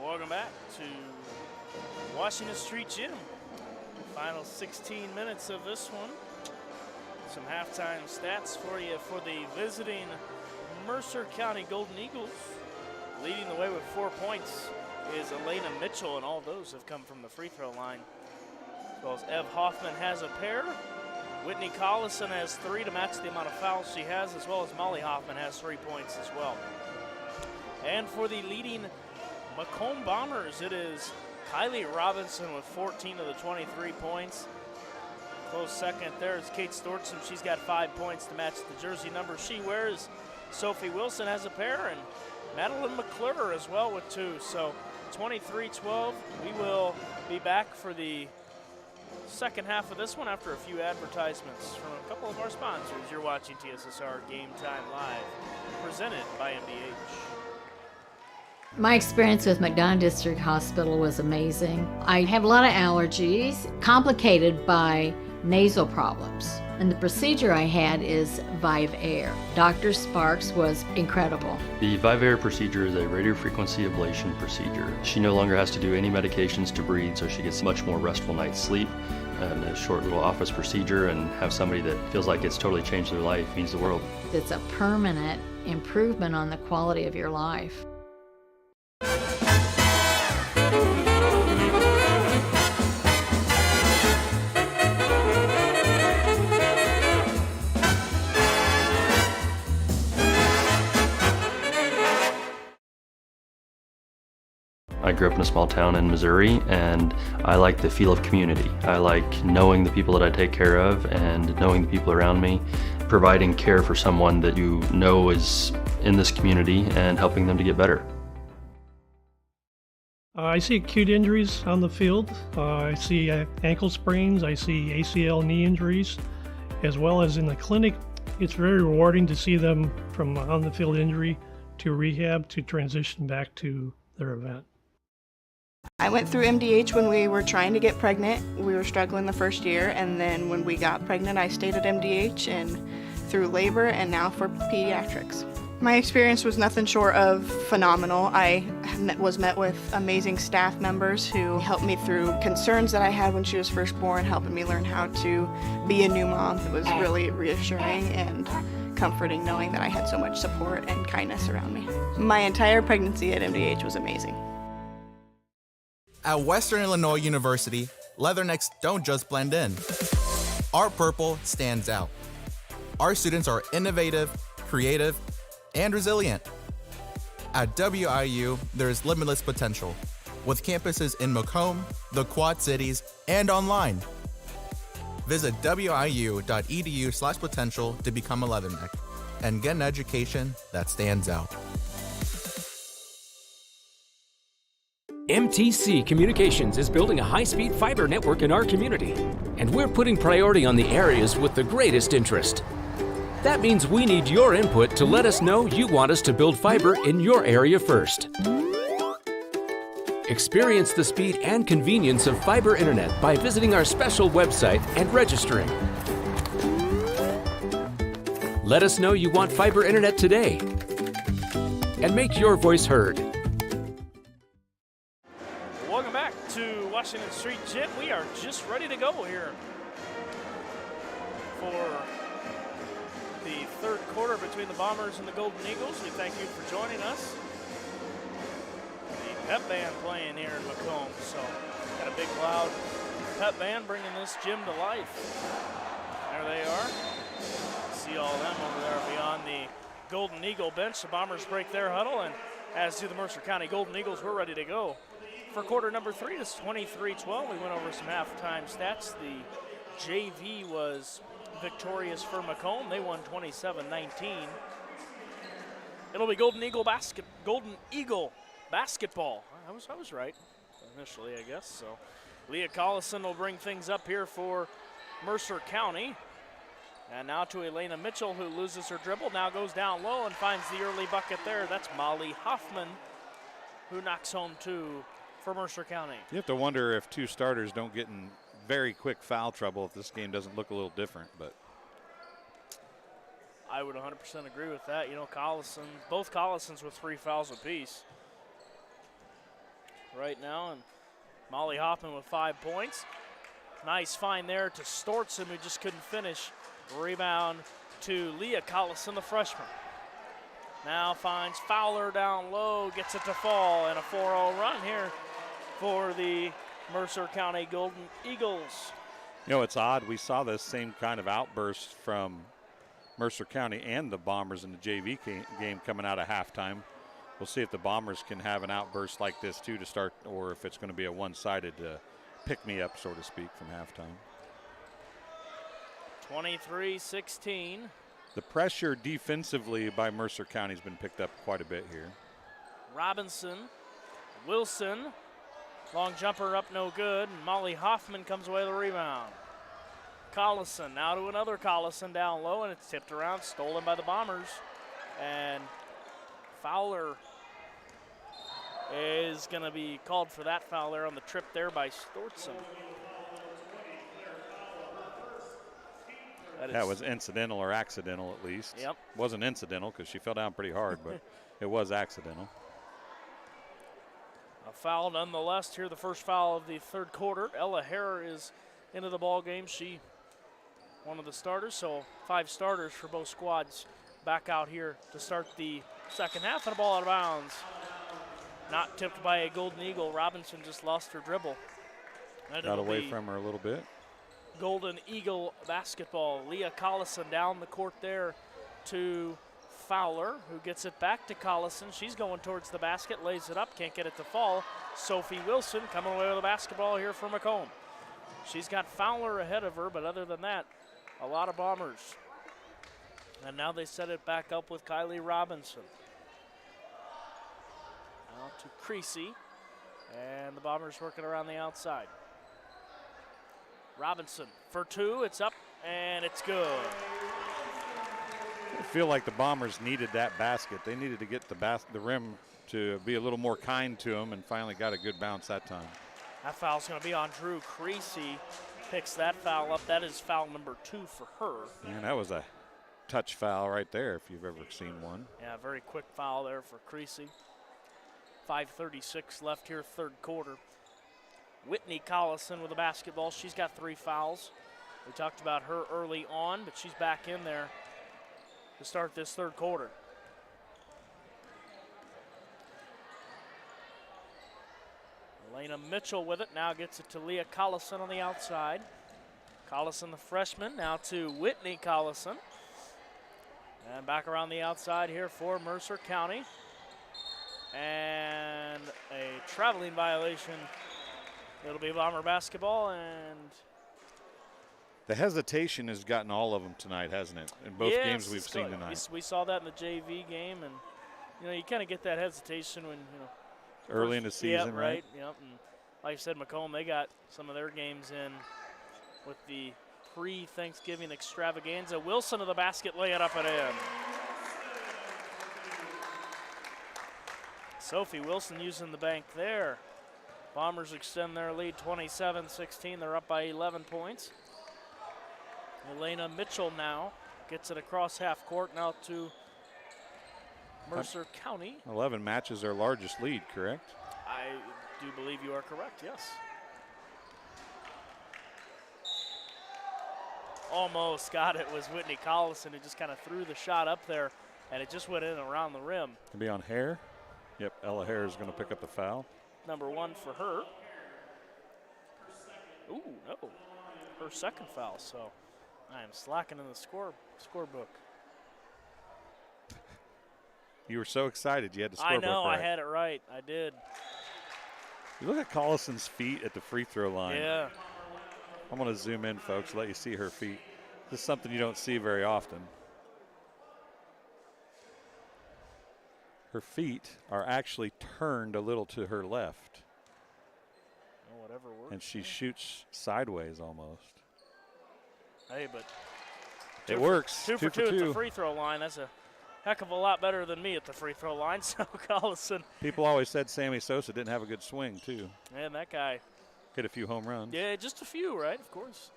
Welcome back to Washington Street Gym. Final 16 minutes of this one. Some halftime stats for you for the visiting Mercer County Golden Eagles. Leading the way with 4 points is Elena Mitchell, and all those have come from the free throw line. As well as Ev Hoffman has a pair. Whitney Collison has 3 to match the amount of fouls she has, as well as Molly Hoffman has 3 points as well. And for the leading Macomb Bombers, it is Kylie Robinson with 14 of the 23 points. Close second there is Kate Stortson. She's got 5 points to match the jersey number she wears. Sophie Wilson has a pair, and Madeline McClure as well with 2. So 23-12. We will be back for the second half of this one after a few advertisements from a couple of our sponsors. You're watching TSSR Game Time Live, presented by MDH. My experience with McDonough District Hospital was amazing. I have a lot of allergies, complicated by nasal problems. And the procedure I had is Vive Air. Dr. Sparks was incredible. The Vive Air procedure is a radiofrequency ablation procedure. She no longer has to do any medications to breathe, so she gets much more restful night's sleep. And a short little office procedure, and have somebody that feels like it's totally changed their life means the world. It's a permanent improvement on the quality of your life. I grew up in a small town in Missouri, and I like the feel of community. I like knowing the people that I take care of and knowing the people around me, providing care for someone that you know is in this community and helping them to get better. I see acute injuries on the field. I see ankle sprains. I see ACL knee injuries, as well as in the clinic. It's very rewarding to see them from on the field injury to rehab to transition back to their event. I went through MDH when we were trying to get pregnant. We were struggling the first year, and then when we got pregnant, I stayed at MDH and through labor and now for pediatrics. My experience was nothing short of phenomenal. I was met with amazing staff members who helped me through concerns that I had when she was first born, helping me learn how to be a new mom. It was really reassuring and comforting knowing that I had so much support and kindness around me. My entire pregnancy at MDH was amazing. At Western Illinois University, leathernecks don't just blend in. Our purple stands out. Our students are innovative, creative, and resilient. At WIU, there is limitless potential, with campuses in Macomb, the Quad Cities, and online. Visit wiu.edu/potential to become a leatherneck and get an education that stands out. MTC Communications is building a high-speed fiber network in our community, and we're putting priority on the areas with the greatest interest. That means we need your input to let us know you want us to build fiber in your area first. Experience the speed and convenience of fiber internet by visiting our special website and registering. Let us know you want fiber internet today, and make your voice heard. Welcome back to Washington Street Gym. We are just ready to go here for the third quarter between the Bombers and the Golden Eagles. We thank you for joining us. The pep band playing here in Macomb, so got a big loud pep band bringing this gym to life. There they are. See all of them over there beyond the Golden Eagle bench. The Bombers break their huddle, and as do the Mercer County Golden Eagles, we're ready to go. For quarter number 3, it's 23-12. We went over some halftime stats. The JV was victorious for Macomb. They won 27-19. It'll be Golden Eagle basketball. I was right initially, I guess. So Leah Collison will bring things up here for Mercer County. And now to Elena Mitchell, who loses her dribble, now goes down low and finds the early bucket there. That's Molly Hoffman, who knocks home 2 for Mercer County. You have to wonder if 2 starters don't get in very quick foul trouble if this game doesn't look a little different. But I would 100% agree with that. You know, both Collisons with 3 fouls apiece right now, and Molly Hoffman with 5 points. Nice find there to Stortson, who just couldn't finish. Rebound to Leah Collison, the freshman. Now finds Fowler down low, gets it to fall, and a 4-0 run here for the Mercer County Golden Eagles. You know, it's odd. We saw this same kind of outburst from Mercer County and the Bombers in the JV game coming out of halftime. We'll see if the Bombers can have an outburst like this too to start, or if it's going to be a one-sided pick-me-up, so to speak, from halftime. 23-16. The pressure defensively by Mercer County has been picked up quite a bit here. Robinson, Wilson, long jumper up no good, and Molly Hoffman comes away with the rebound. Collison now to another Collison down low, and it's tipped around, stolen by the Bombers. And Fowler is going to be called for that foul there on the trip there by Stortson. That was incidental or accidental at least. Yep. Wasn't incidental because she fell down pretty hard, but it was accidental. A foul nonetheless here, the first foul of the third quarter. Ella Hare is into the ball game. She one of the starters, so 5 starters for both squads back out here to start the second half, and a ball out of bounds. Not tipped by a Golden Eagle. Robinson just lost her dribble. Got away from her a little bit. Golden Eagle basketball. Leah Collison down the court there to Fowler, who gets it back to Collison. She's going towards the basket, lays it up, can't get it to fall. Sophie Wilson coming away with the basketball here for Macomb. She's got Fowler ahead of her, but other than that, a lot of Bombers. And now they set it back up with Kylie Robinson. Now to Creasy, and the Bombers working around the outside. Robinson for 2, it's up, and it's good. I feel like the Bombers needed that basket. They needed to get the rim to be a little more kind to them, and finally got a good bounce that time. That foul's going to be on Drew Creasy. Picks that foul up. That is foul number 2 for her. And that was a touch foul right there if you've ever seen one. Yeah, very quick foul there for Creasy. 5:36 left here, third quarter. Whitney Collison with the basketball. She's got 3 fouls. We talked about her early on, but she's back in there to start this third quarter. Elena Mitchell with it, now gets it to Leah Collison on the outside. Collison, the freshman, now to Whitney Collison. And back around the outside here for Mercer County. And a traveling violation. It'll be Bomber basketball, and the hesitation has gotten all of them tonight, hasn't it? In both games we've seen tonight. We saw that in the JV game, and you kind of get that hesitation when early in the season, right? Yep. And like I said, Macomb, they got some of their games in with the pre-Thanksgiving extravaganza. Wilson to the basket, lay it up and in. Sophie Wilson using the bank there. Bombers extend their lead 27-16. They're up by 11 points. Elena Mitchell now gets it across half court now to Mercer County. 11 matches their largest lead, correct? I do believe you are correct, yes. Almost got it. It was Whitney Collison who just kind of threw the shot up there, and it just went in around the rim. To be on Hare. Yep, Ella Hare is going to pick up the foul. Number 1 for her. Ooh, no. Her second foul, so I am slacking in the scorebook. You were so excited you had the scorebook right. I know, I had it right. I did. You look at Collison's feet at the free throw line. Yeah. I'm going to zoom in, folks, let you see her feet. This is something you don't see very often. Her feet are actually turned a little to her left. Oh, whatever works. And she shoots sideways almost. Hey, but it works. 2 for 2 at the free throw line. That's a heck of a lot better than me at the free throw line. So Collison. People always said Sammy Sosa didn't have a good swing, too. Man, that guy hit a few home runs. Yeah, just a few, right? Of course.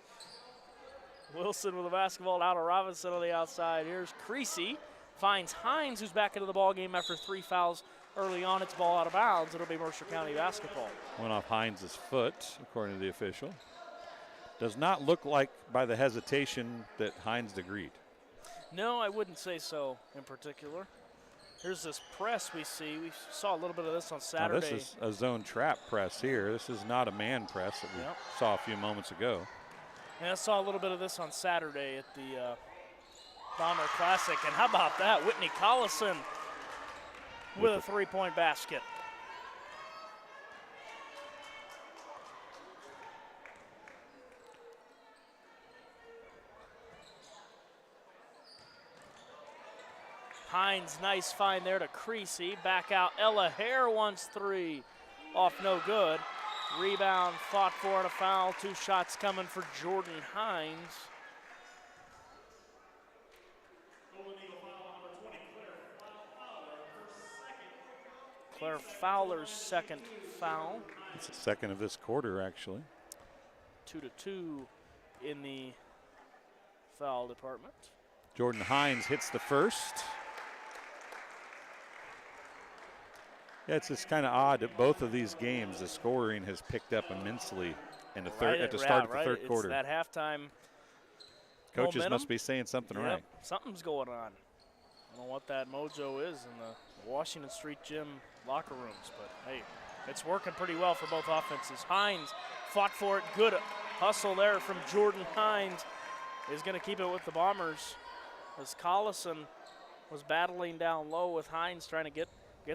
Wilson with the basketball out of Robinson on the outside. Here's Creasy. Finds Hines, who's back into the ball game after 3 fouls early on. It's ball out of bounds. It'll be Mercer County basketball. Went off Hines' foot, according to the official. Does not look like by the hesitation that Hines agreed. No, I wouldn't say so in particular. Here's this press we see. We saw a little bit of this on Saturday. Now this is a zone trap press here. This is not a man press that we saw a few moments ago. And I saw a little bit of this on Saturday at the Bomber Classic. And how about that? Whitney Collison with a three-point basket. Hines, nice find there to Creasy. Back out, Ella Hare wants three. Off no good. Rebound, fought for and a foul. 2 shots coming for Jordan Hines. Claire Fowler's second foul. It's the second of this quarter, actually. 2-2 in the foul department. Jordan Hines hits the first. Yeah, it's just kind of odd that both of these games, the scoring has picked up immensely in the third at the start of the third quarter. It's that halftime Coaches momentum. must be saying something right. Something's going on. I don't know what that mojo is in the Washington Street Gym locker rooms, but hey, it's working pretty well for both offenses. Hines fought for it. Good hustle there from Jordan Hines. Is going to keep it with the Bombers as Collison was battling down low with Hines trying to get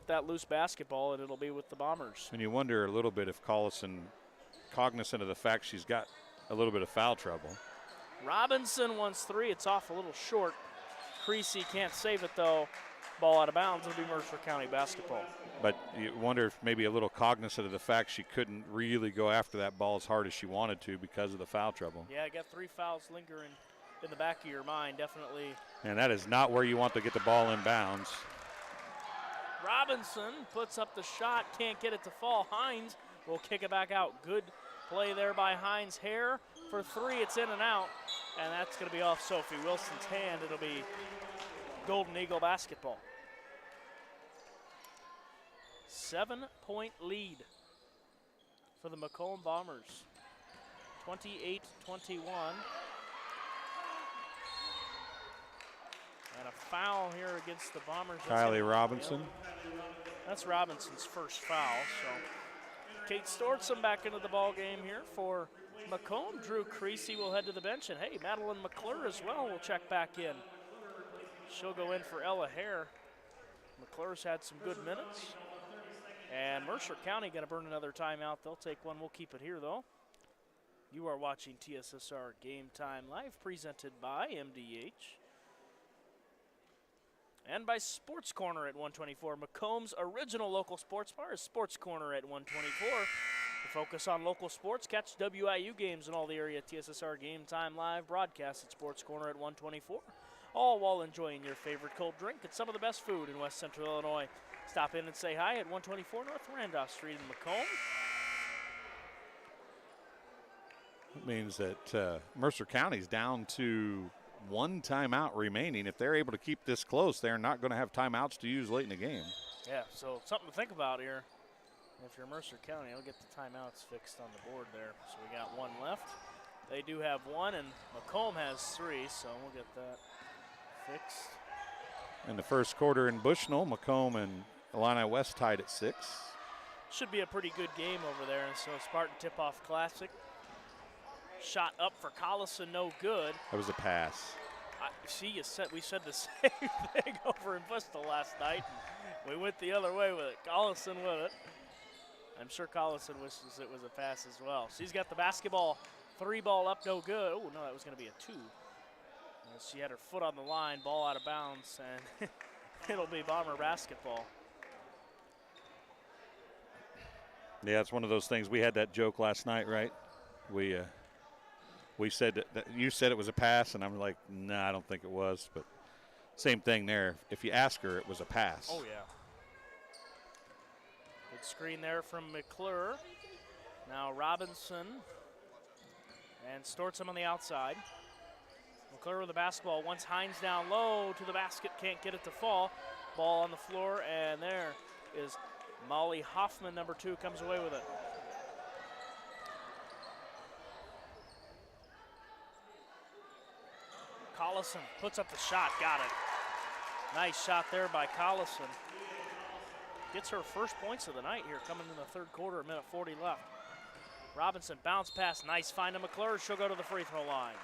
that loose basketball, and it'll be with the Bombers. And you wonder a little bit if Collison, cognizant of the fact she's got a little bit of foul trouble. Robinson wants three. It's off a little short. Creasy can't save it, though. Ball out of bounds. It'll be Mercer County basketball. But you wonder if maybe a little cognizant of the fact she couldn't really go after that ball as hard as she wanted to because of the foul trouble. Yeah, I got 3 fouls lingering in the back of your mind, definitely. And that is not where you want to get the ball in bounds. Robinson puts up the shot, can't get it to fall. Hines will kick it back out. Good play there by Hines. Hare for 3, it's in and out, and that's going to be off Sophie Wilson's hand. It'll be Golden Eagle basketball. 7-point lead for the Macomb Bombers. 28-21. And a foul here against the Bombers. Kylie Robinson. That's Robinson's first foul. So Kate Stortson back into the ball game here for Macomb. Drew Creasy will head to the bench. And hey, Madeline McClure as well will check back in. She'll go in for Ella Hare. McClure's had some good minutes. And Mercer County going to burn another timeout. They'll take one. We'll keep it here, though. You are watching TSSR Game Time Live, presented by MDH. And by Sports Corner at 124. Macomb's original local sports bar is Sports Corner at 124. To focus on local sports, catch WIU games in all the area. TSSR Game Time Live broadcast at Sports Corner at 124. All while enjoying your favorite cold drink at some of the best food in West Central Illinois. Stop in and say hi at 124 North Randolph Street in Macomb. That means that Mercer County's down to 1 timeout remaining. If they're able to keep this close, they're not going to have timeouts to use late in the game. Yeah, so something to think about here. If you're Mercer County, I'll get the timeouts fixed on the board there. So we got 1 left. They do have 1, and Macomb has 3, so we'll get that fixed. In the first quarter in Bushnell, Macomb and Illini West tied at 6. Should be a pretty good game over there. And so Spartan Tip-Off Classic. Shot up for Collison, no good. That was a pass. We said the same thing over in Bristol last night. And we went the other way with it. Collison with it. I'm sure Collison wishes it was a pass as well. She's got the basketball. 3 ball up, no good. Oh, no, that was going to be a 2. And she had her foot on the line, ball out of bounds, and it'll be Bomber basketball. Yeah, it's one of those things. We had that joke last night, right? We said that you said it was a pass, and I'm like, nah, I don't think it was. But same thing there. If you ask her, it was a pass. Oh, yeah. Good screen there from McClure. Now Robinson and Stortson on the outside. McClure with the basketball. Once Hines down low to the basket, can't get it to fall. Ball on the floor, and there is Molly Hoffman, number 2, comes away with it. Collison puts up the shot, got it. Nice shot there by Collison. Gets her first points of the night here, coming in the third quarter, a minute 40 left. Robinson, bounce pass, nice find to McClure. She'll go to the free throw line.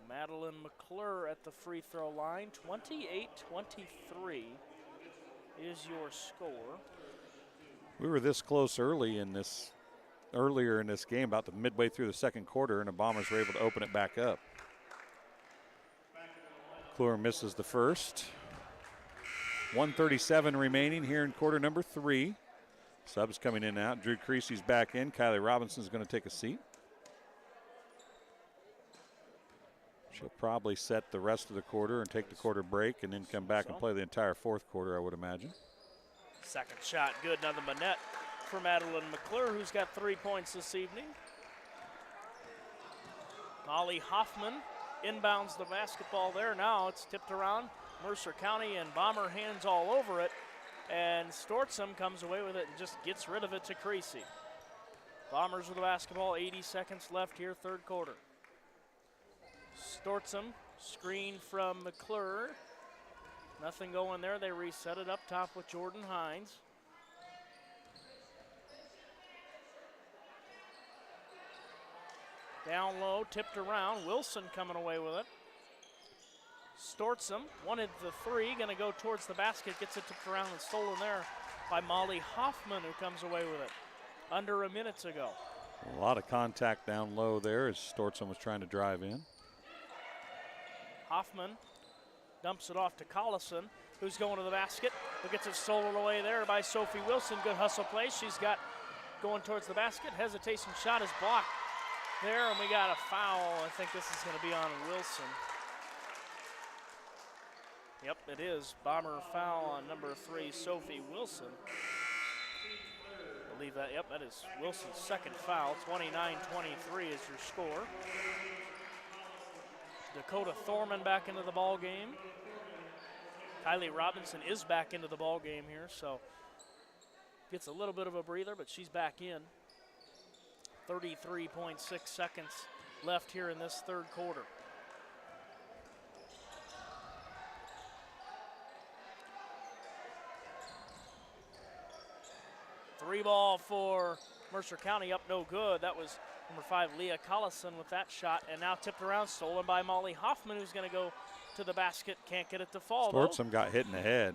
Madeline McClure at the free throw line. 28-23 is your score. We were this close earlier in this game, about the midway through the second quarter, and the Bombers were able to open it back up. McClure misses the first. 1:37 remaining here in quarter number 3. Subs coming in and out. Drew Creasy's back in. Kylie Robinson's going to take a seat. She'll probably set the rest of the quarter and take the quarter break and then come back and play the entire fourth quarter, I would imagine. Second shot good, another net for Madeline McClure, who's got 3 points this evening. Molly Hoffman inbounds the basketball there. Now it's tipped around. Mercer County and Bomber hands all over it. And Stortzum comes away with it and just gets rid of it to Creasy. Bombers with the basketball, 80 seconds left here, third quarter. Stortzum, screen from McClure. Nothing going there. They reset it up top with Jordan Hines. Down low, tipped around. Wilson coming away with it. Stortzum wanted the three, going to go towards the basket, gets it tipped around and stolen there by Molly Hoffman, who comes away with it under a minute to go. A lot of contact down low there as Stortzum was trying to drive in. Hoffman dumps it off to Collison, who's going to the basket, who gets it stolen away there by Sophie Wilson. Good hustle play. She's got going towards the basket. Hesitation shot is blocked there, and we got a foul. I think this is going to be on Wilson. Yep, it is. Bomber foul on number 3, Sophie Wilson. I believe that, yep, that is Wilson's second foul. 29-23 is your score. Dakota Thorman back into the ball game. Kylie Robinson is back into the ball game here, so gets a little bit of a breather, but she's back in. 33.6 seconds left here in this third quarter. Three ball for Mercer County, up no good. That was number 5, Leah Collison with that shot, and now tipped around, stolen by Molly Hoffman, who's going to go to the basket. Can't get it to fall, Stortzum got hit in the head.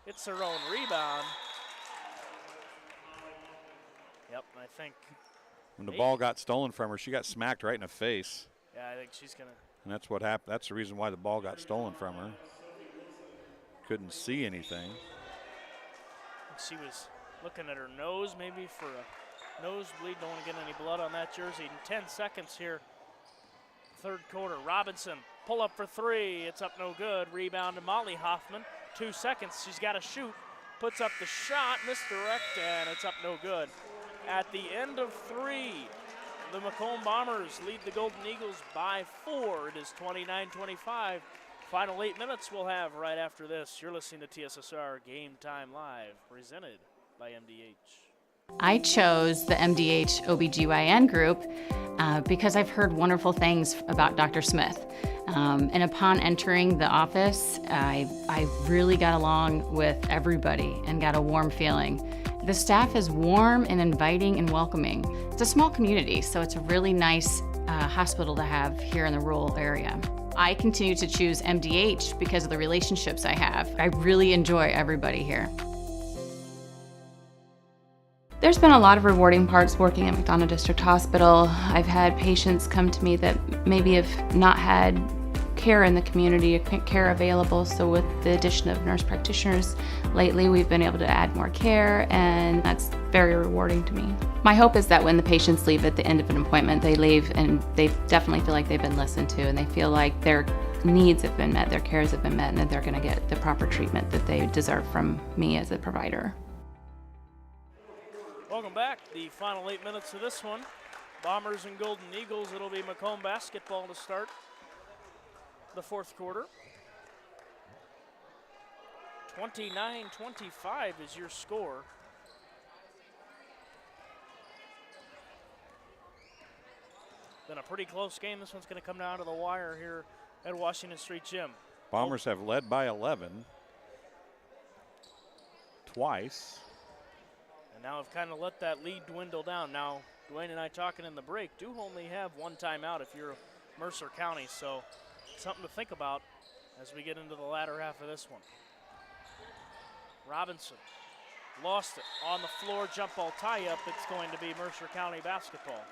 It's her own rebound. Yep, I think. When the ball got stolen from her, she got smacked right in the face. Yeah, I think she's going to. And that's what happened. That's the reason why the ball got stolen from her. Couldn't see anything. She was looking at her nose, maybe for a nosebleed. Don't want to get any blood on that jersey. In 10 seconds here, third quarter. Robinson, pull up for 3. It's up no good. Rebound to Molly Hoffman. 2 seconds. She's got to shoot. Puts up the shot, misdirect, and it's up no good. At the end of 3, the Macomb Bombers lead the Golden Eagles by 4. It is 29-25. Final 8 minutes we'll have right after this. You're listening to TSSR Game Time Live, presented by MDH. I chose the MDH OBGYN group because I've heard wonderful things about Dr. Smith. And upon entering the office, I really got along with everybody and got a warm feeling. The staff is warm and inviting and welcoming. It's a small community, so it's a really nice hospital to have here in the rural area. I continue to choose MDH because of the relationships I have. I really enjoy everybody here. There's been a lot of rewarding parts working at McDonough District Hospital. I've had patients come to me that maybe have not had care in the community, care available, so with the addition of nurse practitioners lately, we've been able to add more care, and that's very rewarding to me. My hope is that when the patients leave at the end of an appointment, they leave and they definitely feel like they've been listened to, and they feel like their needs have been met, their cares have been met, and that they're going to get the proper treatment that they deserve from me as a provider. Welcome back. The final 8 minutes of this one. Bombers and Golden Eagles. It'll be Macomb basketball to start the fourth quarter. 29-25 is your score. Been a pretty close game. This one's going to come down to the wire here at Washington Street Gym. Bombers have led by 11 twice. And now have kind of let that lead dwindle down. Now, Dwayne and I talking in the break, do only have one timeout if you're Mercer County, so something to think about as we get into the latter half of this one. Robinson lost it on the floor, jump ball tie-up. It's going to be Mercer County basketball.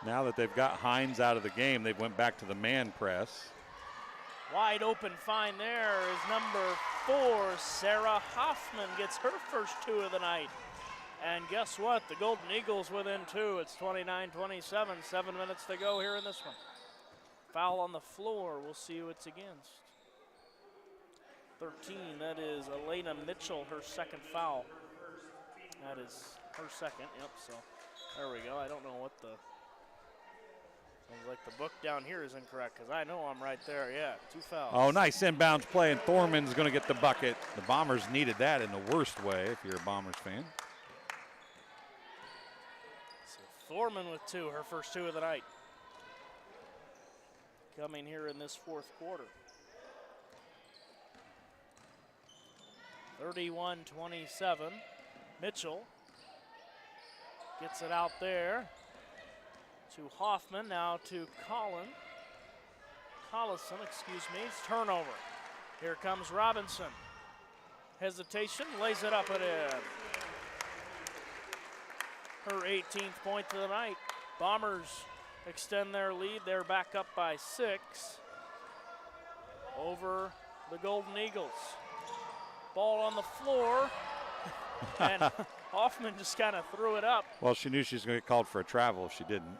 Now that they've got Hines out of the game, they went back to the man press. Wide open find there is number 4, Sarah Hoffman, gets her first 2 of the night. And guess what? The Golden Eagles within 2. It's 29-27, 7 minutes to go here in this one. Foul on the floor. We'll see who it's against. 13, that is Elena Mitchell, her second foul. That is her second, yep, so there we go. I don't know what the... Sounds like the book down here is incorrect because I know I'm right there. Yeah, 2 fouls. Oh, nice inbounds play, and Thorman's going to get the bucket. The Bombers needed that in the worst way if you're a Bombers fan. So Thorman with 2, her first 2 of the night. Coming here in this fourth quarter. 31-27. Mitchell gets it out there to Hoffman, now to Collison, excuse me, it's turnover. Here comes Robinson. Hesitation, lays it up and in. Her 18th point of the night. Bombers extend their lead. They're back up by 6 over the Golden Eagles. Ball on the floor, and Hoffman just kind of threw it up. Well, she knew she was going to get called for a travel if she didn't.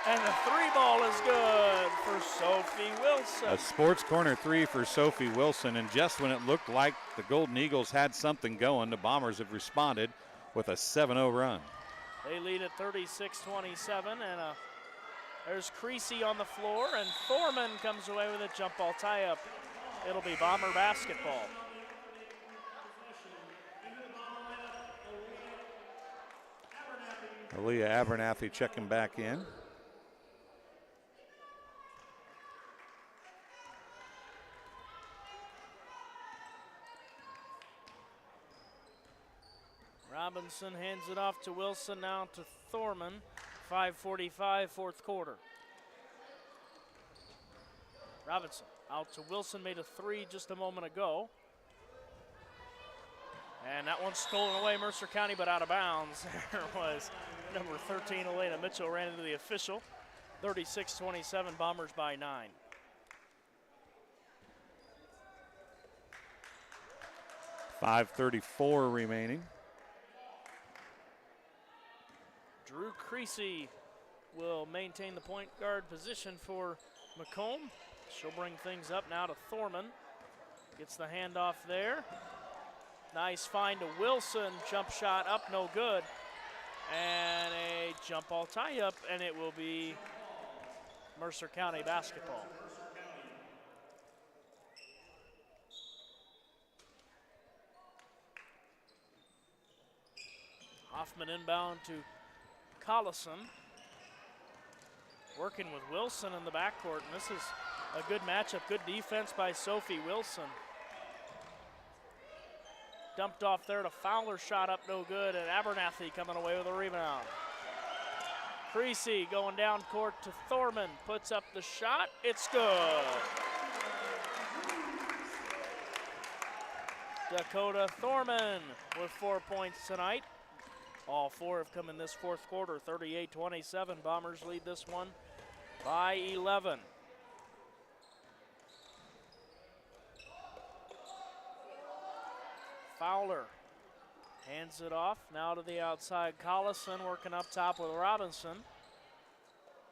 And the 3 ball is good for Sophie Wilson. A sports corner 3 for Sophie Wilson, and just when it looked like the Golden Eagles had something going, the Bombers have responded with a 7-0 run. They lead at 36-27, and there's Creasy on the floor, and Thorman comes away with a jump ball tie-up. It'll be Bomber basketball. Aaliyah Abernathy checking back in. Robinson hands it off to Wilson, now to Thorman. 5:45, fourth quarter. Robinson out to Wilson, made a 3 just a moment ago. And that one's stolen away, Mercer County, but out of bounds. There was number 13, Elena Mitchell, ran into the official. 36-27, Bombers by 9. .534 remaining. Drew Creasy will maintain the point guard position for Macomb. She'll bring things up now to Thorman. Gets the handoff there. Nice find to Wilson. Jump shot up, no good. And a jump ball tie-up, and it will be Mercer County basketball. Hoffman inbound to Collison. Working with Wilson in the backcourt, and this is a good matchup. Good defense by Sophie Wilson. Dumped off there to Fowler, shot up no good, and Abernathy coming away with a rebound. Creasy going down court to Thorman, puts up the shot, it's good. Dakota Thorman with 4 points tonight. All 4 have come in this fourth quarter, 38-27. Bombers lead this one by 11. Fowler hands it off, now to the outside. Collison working up top with Robinson.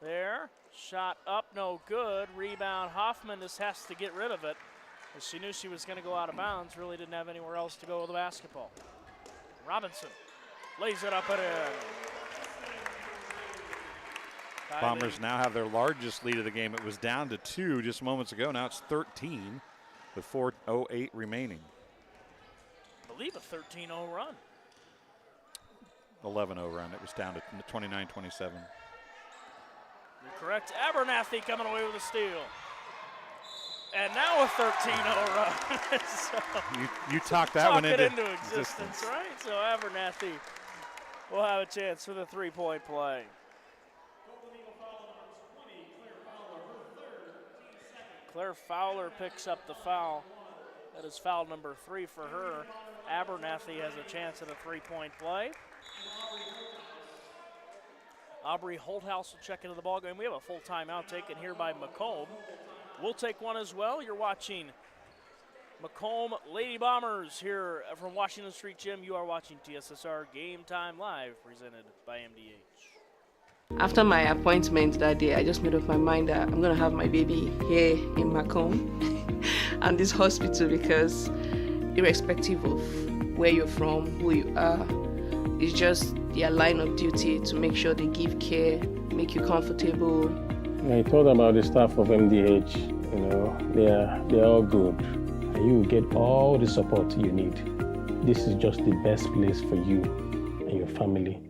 There, shot up, no good. Rebound, Hoffman just has to get rid of it. As she knew she was going to go out of bounds, really didn't have anywhere else to go with the basketball. Robinson lays it up and in. Bombers now have their largest lead of the game. It was down to 2 just moments ago. Now it's 13 with 4:08 remaining. I believe a 13-0 run. 11-0 run. It was down to 29-27. You're correct. Abernathy coming away with a steal. And now a 13-0 run. So you talked that one into existence, right? So Abernathy will have a chance for the three-point play. Claire Fowler picks up the foul. That is foul number 3 for her. Abernathy has a chance at a three-point play. Aubrey Holthouse will check into the ballgame. We have a full timeout taken here by Macomb. We'll take one as well. You're watching Macomb Lady Bombers here from Washington Street Gym. You are watching TSSR Game Time Live, presented by MDH. After my appointment that day, I just made up my mind that I'm going to have my baby here in Macomb and this hospital, because irrespective of where you're from, who you are, it's just their line of duty to make sure they give care, make you comfortable. I thought about the staff of MDH. You know, they're all good. And you will get all the support you need. This is just the best place for you and your family.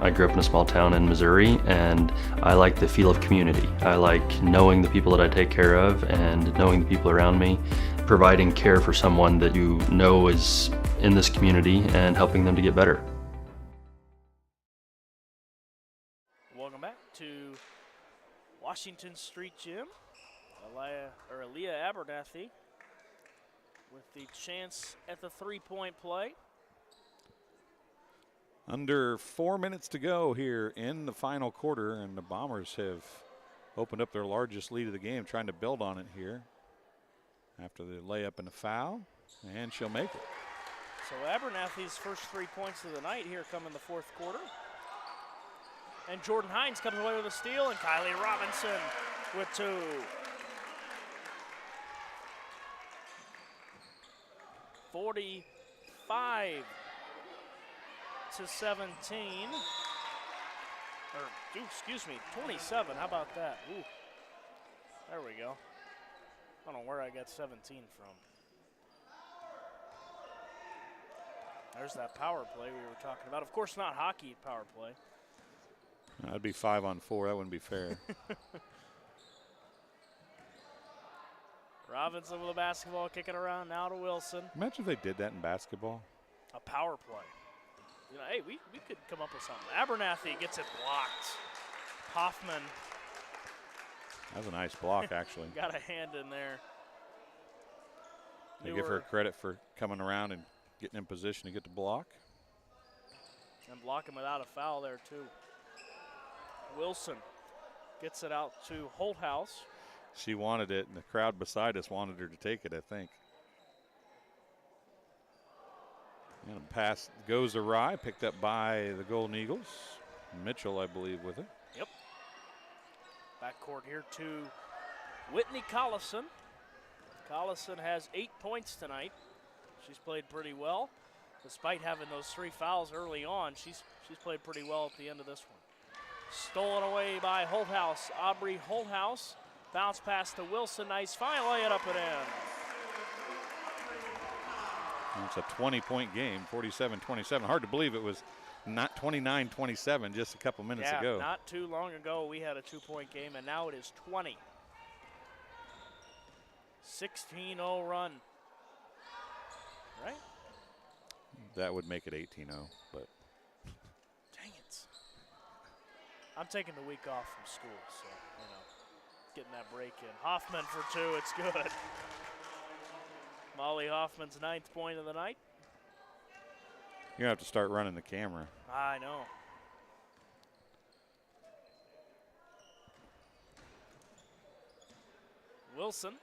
I grew up in a small town in Missouri, and I like the feel of community. I like knowing the people that I take care of and knowing the people around me, providing care for someone that you know is in this community and helping them to get better. Welcome back to Washington Street Gym. Aaliyah Abernathy with the chance at the three-point play. Under 4 minutes to go here in the final quarter, and the Bombers have opened up their largest lead of the game, trying to build on it here after the layup and the foul, and she'll make it. So Abernathy's first 3 points of the night here come in the fourth quarter. And Jordan Hines comes away with a steal, and Kylie Robinson with 2. (45-17). Or, excuse me, 27. How about that? Ooh. There we go. I don't know where I got 17 from. There's that power play we were talking about. Of course, not hockey power play. That'd be 5-on-4. That wouldn't be fair. Robinson with a basketball, kicking around now to Wilson. Imagine if they did that in basketball. A power play. You know, hey, we could come up with something. Abernathy gets it blocked. Hoffman. That was a nice block, actually. Got a hand in there. They give her credit for coming around and getting in position to get the block. And blocking without a foul there, too. Wilson gets it out to Holthouse. She wanted it, and the crowd beside us wanted her to take it, I think. And a pass goes awry, picked up by the Golden Eagles. Mitchell, I believe, with it. Yep. Backcourt here to Whitney Collison. Collison has 8 points tonight. She's played pretty well. Despite having those 3 fouls early on, she's played pretty well at the end of this one. Stolen away by Holthouse. Aubrey Holthouse. Bounce pass to Wilson. Nice find. Lay it up and in. It's a 20-point game, 47-27. Hard to believe it was not 29-27 just a couple minutes ago. Not too long ago we had a 2-point game, and now it is 20. 16-0 run. Right? That would make it 18-0, but. Dang it. I'm taking the week off from school, so, you know, getting that break in. Hoffman for 2, it's good. Molly Hoffman's 9th point of the night. You're going to have to start running the camera. I know. Wilson,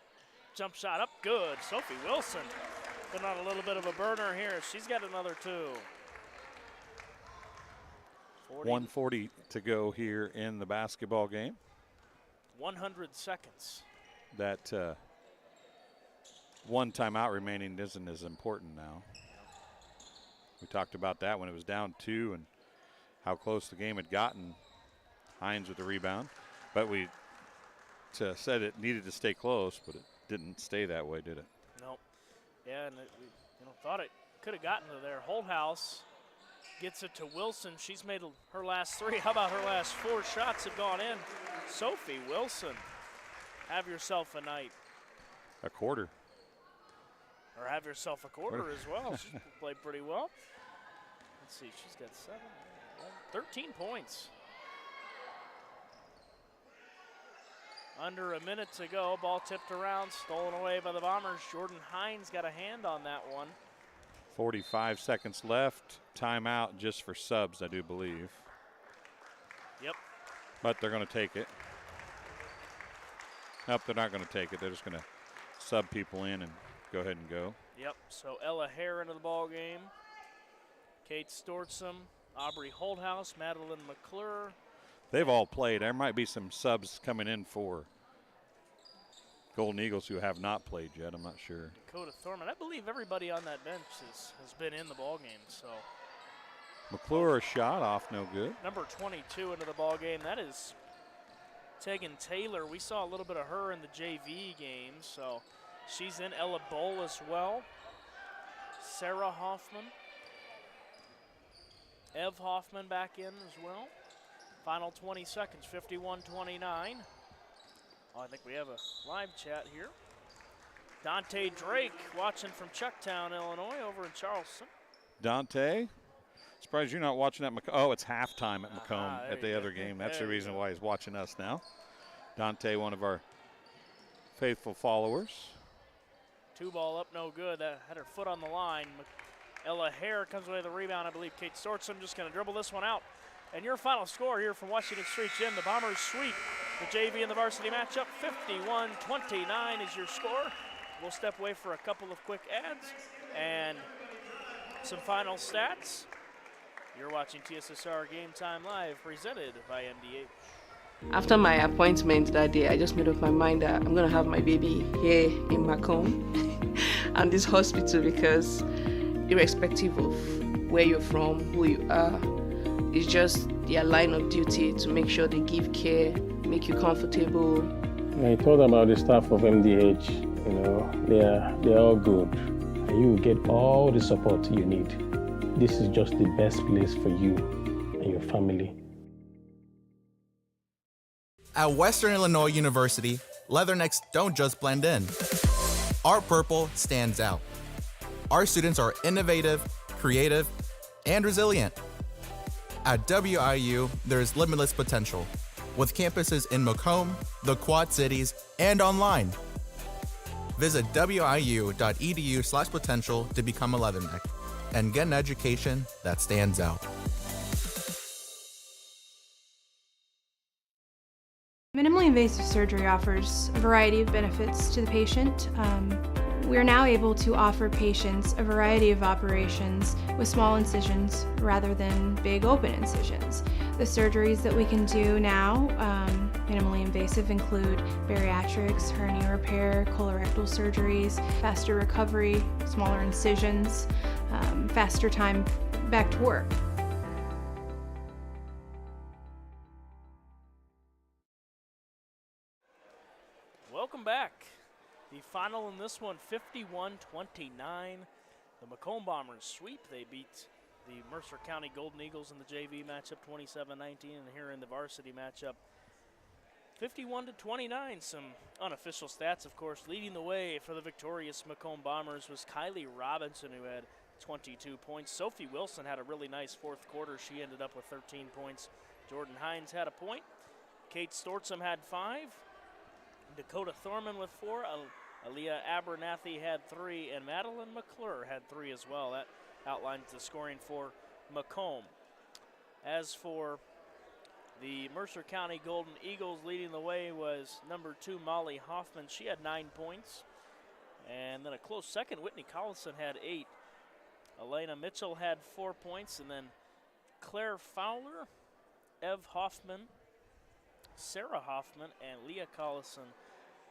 jump shot up, good. Sophie Wilson putting on a little bit of a burner here. She's got another 2. 1:40 to go here in the basketball game. 100 seconds. That one timeout remaining isn't as important now. We talked about that when it was down 2, and how close the game had gotten. Hines with the rebound, but we said it needed to stay close, but it didn't stay that way, did it? Nope. Yeah, and we thought it could have gotten to there. Holthouse gets it to Wilson. She's made her last 3. How about her last 4 shots have gone in? Sophie Wilson, have yourself a night. A quarter. Or have yourself a quarter as well. She's played pretty well. Let's see, she's got 13 points. Under a minute to go, ball tipped around, stolen away by the Bombers. Jordan Hines got a hand on that one. 45 seconds left. Timeout just for subs, I do believe. Yep. But they're going to take it. Nope, they're not going to take it. They're just going to sub people in and go ahead and go. Yep, so Ella Hare into the ball game. Kate Stortzum, Aubrey Holthouse, Madeline McClure. They've all played. There might be some subs coming in for Golden Eagles who have not played yet. I'm not sure. Dakota Thorman. I believe everybody on that bench has been in the ball game. So McClure, a shot off, no good. Number 22 into the ball game. That is Tegan Taylor. We saw a little bit of her in the JV game, so she's in. Ella Bowl as well. Sarah Hoffman. Ev Hoffman back in as well. Final 20 seconds, 51-29. Oh, I think we have a live chat here. Dante Drake watching from Chucktown, Illinois, over in Charleston. Dante, surprised you're not watching at Macomb. Oh, it's halftime at Macomb at the you other go. game. That's There the you reason go. why he's watching us now. Dante, one of our faithful followers. 2 ball up, no good. That had her foot on the line. Ella Hare comes away with the rebound. I believe Kate Stortzum just going to dribble this one out. And your final score here from Washington Street Gym, the Bombers sweep the JV and the varsity matchup. 51-29 is your score. We'll step away for a couple of quick ads and some final stats. You're watching TSSR Game Time Live, presented by MDH. After my appointment that day, I just made up my mind that I'm going to have my baby here in Macomb and this hospital, because irrespective of where you're from, who you are, it's just their line of duty to make sure they give care, make you comfortable. I told about the staff of MDH, they're all good. And you get all the support you need. This is just the best place for you and your family. At Western Illinois University, leathernecks don't just blend in. Our purple stands out. Our students are innovative, creative, and resilient. At WIU, there's limitless potential, with campuses in Macomb, the Quad Cities, and online. Visit wiu.edu/potential to become a leatherneck and get an education that stands out. Minimally invasive surgery offers a variety of benefits to the patient. We are now able to offer patients a variety of operations with small incisions rather than big open incisions. The surgeries that we can do now, minimally invasive, include bariatrics, hernia repair, colorectal surgeries, faster recovery, smaller incisions, faster time back to work. Welcome back. The final in this one, 51-29. The Macomb Bombers sweep. They beat the Mercer County Golden Eagles in the JV matchup 27-19, and here in the varsity matchup 51-29. Some unofficial stats, of course. Leading the way for the victorious Macomb Bombers was Kylie Robinson, who had 22 points. Sophie Wilson had a really nice fourth quarter. She ended up with 13 points. Jordan Hines had a point. Kate Stortzum had 5. Dakota Thorman with 4. Aaliyah Abernathy had 3, and Madeline McClure had 3 as well. That outlines the scoring for Macomb. As for the Mercer County Golden Eagles, leading the way was number 2, Molly Hoffman. She had 9 points. And then a close second, Whitney Collison had 8. Elena Mitchell had 4 points, and then Claire Fowler, Ev Hoffman, Sarah Hoffman, and Leah Collison,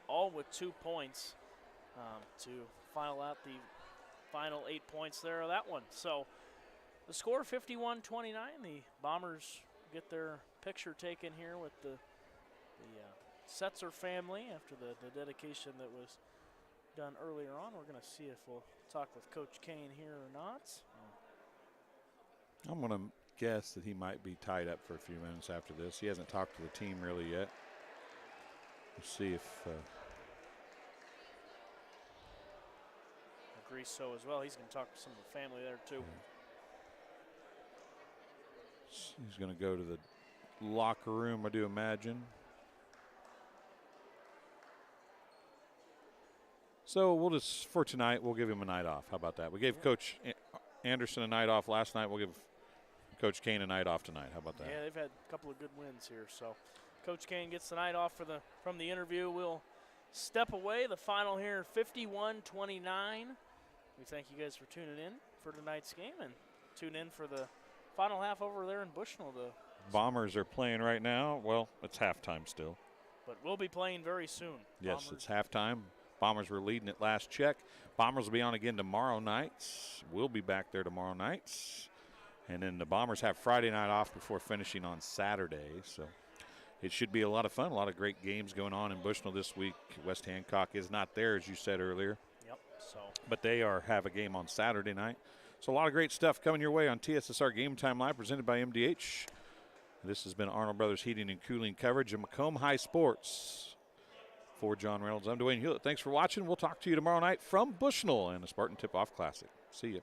all with 2 points to final out the final 8 points there of that one. So The score 51-29. The Bombers get their picture taken here with the Setzer family after the dedication that was done earlier on. We're going to see if we'll talk with Coach Kane here or not. I'm going to guess that he might be tied up for a few minutes after this. He hasn't talked to the team really yet. We'll see if Agrees so as well. He's going to talk to some of the family there too. he's going to go to the locker room, I do imagine. So we'll just, for tonight, we'll give him a night off. How about that? We gave Coach Anderson a night off last night. We'll give Coach Kane a night off tonight. How about that? Yeah, they've had a couple of good wins here. So Coach Kane gets the night off from the interview. We'll step away. The final here, 51-29. We thank you guys for tuning in for tonight's game, and tune in for the final half over there in Bushnell. The Bombers are playing right now. Well, it's halftime still. But we'll be playing very soon. Yes, Bombers. it's halftime. Bombers were leading at last check. Bombers will be on again tomorrow night. We'll be back there tomorrow night. And then the Bombers have Friday night off before finishing on Saturday. So it should be a lot of fun. A lot of great games going on in Bushnell this week. West Hancock is not there, as you said earlier. Yep. So, but they have a game on Saturday night. So a lot of great stuff coming your way on TSSR Game Time Live, presented by MDH. This has been Arnold Brothers Heating and Cooling coverage of Macomb High Sports. For John Reynolds, I'm Dwayne Hulett. Thanks for watching. We'll talk to you tomorrow night from Bushnell and the Spartan Tip-Off Classic. See you.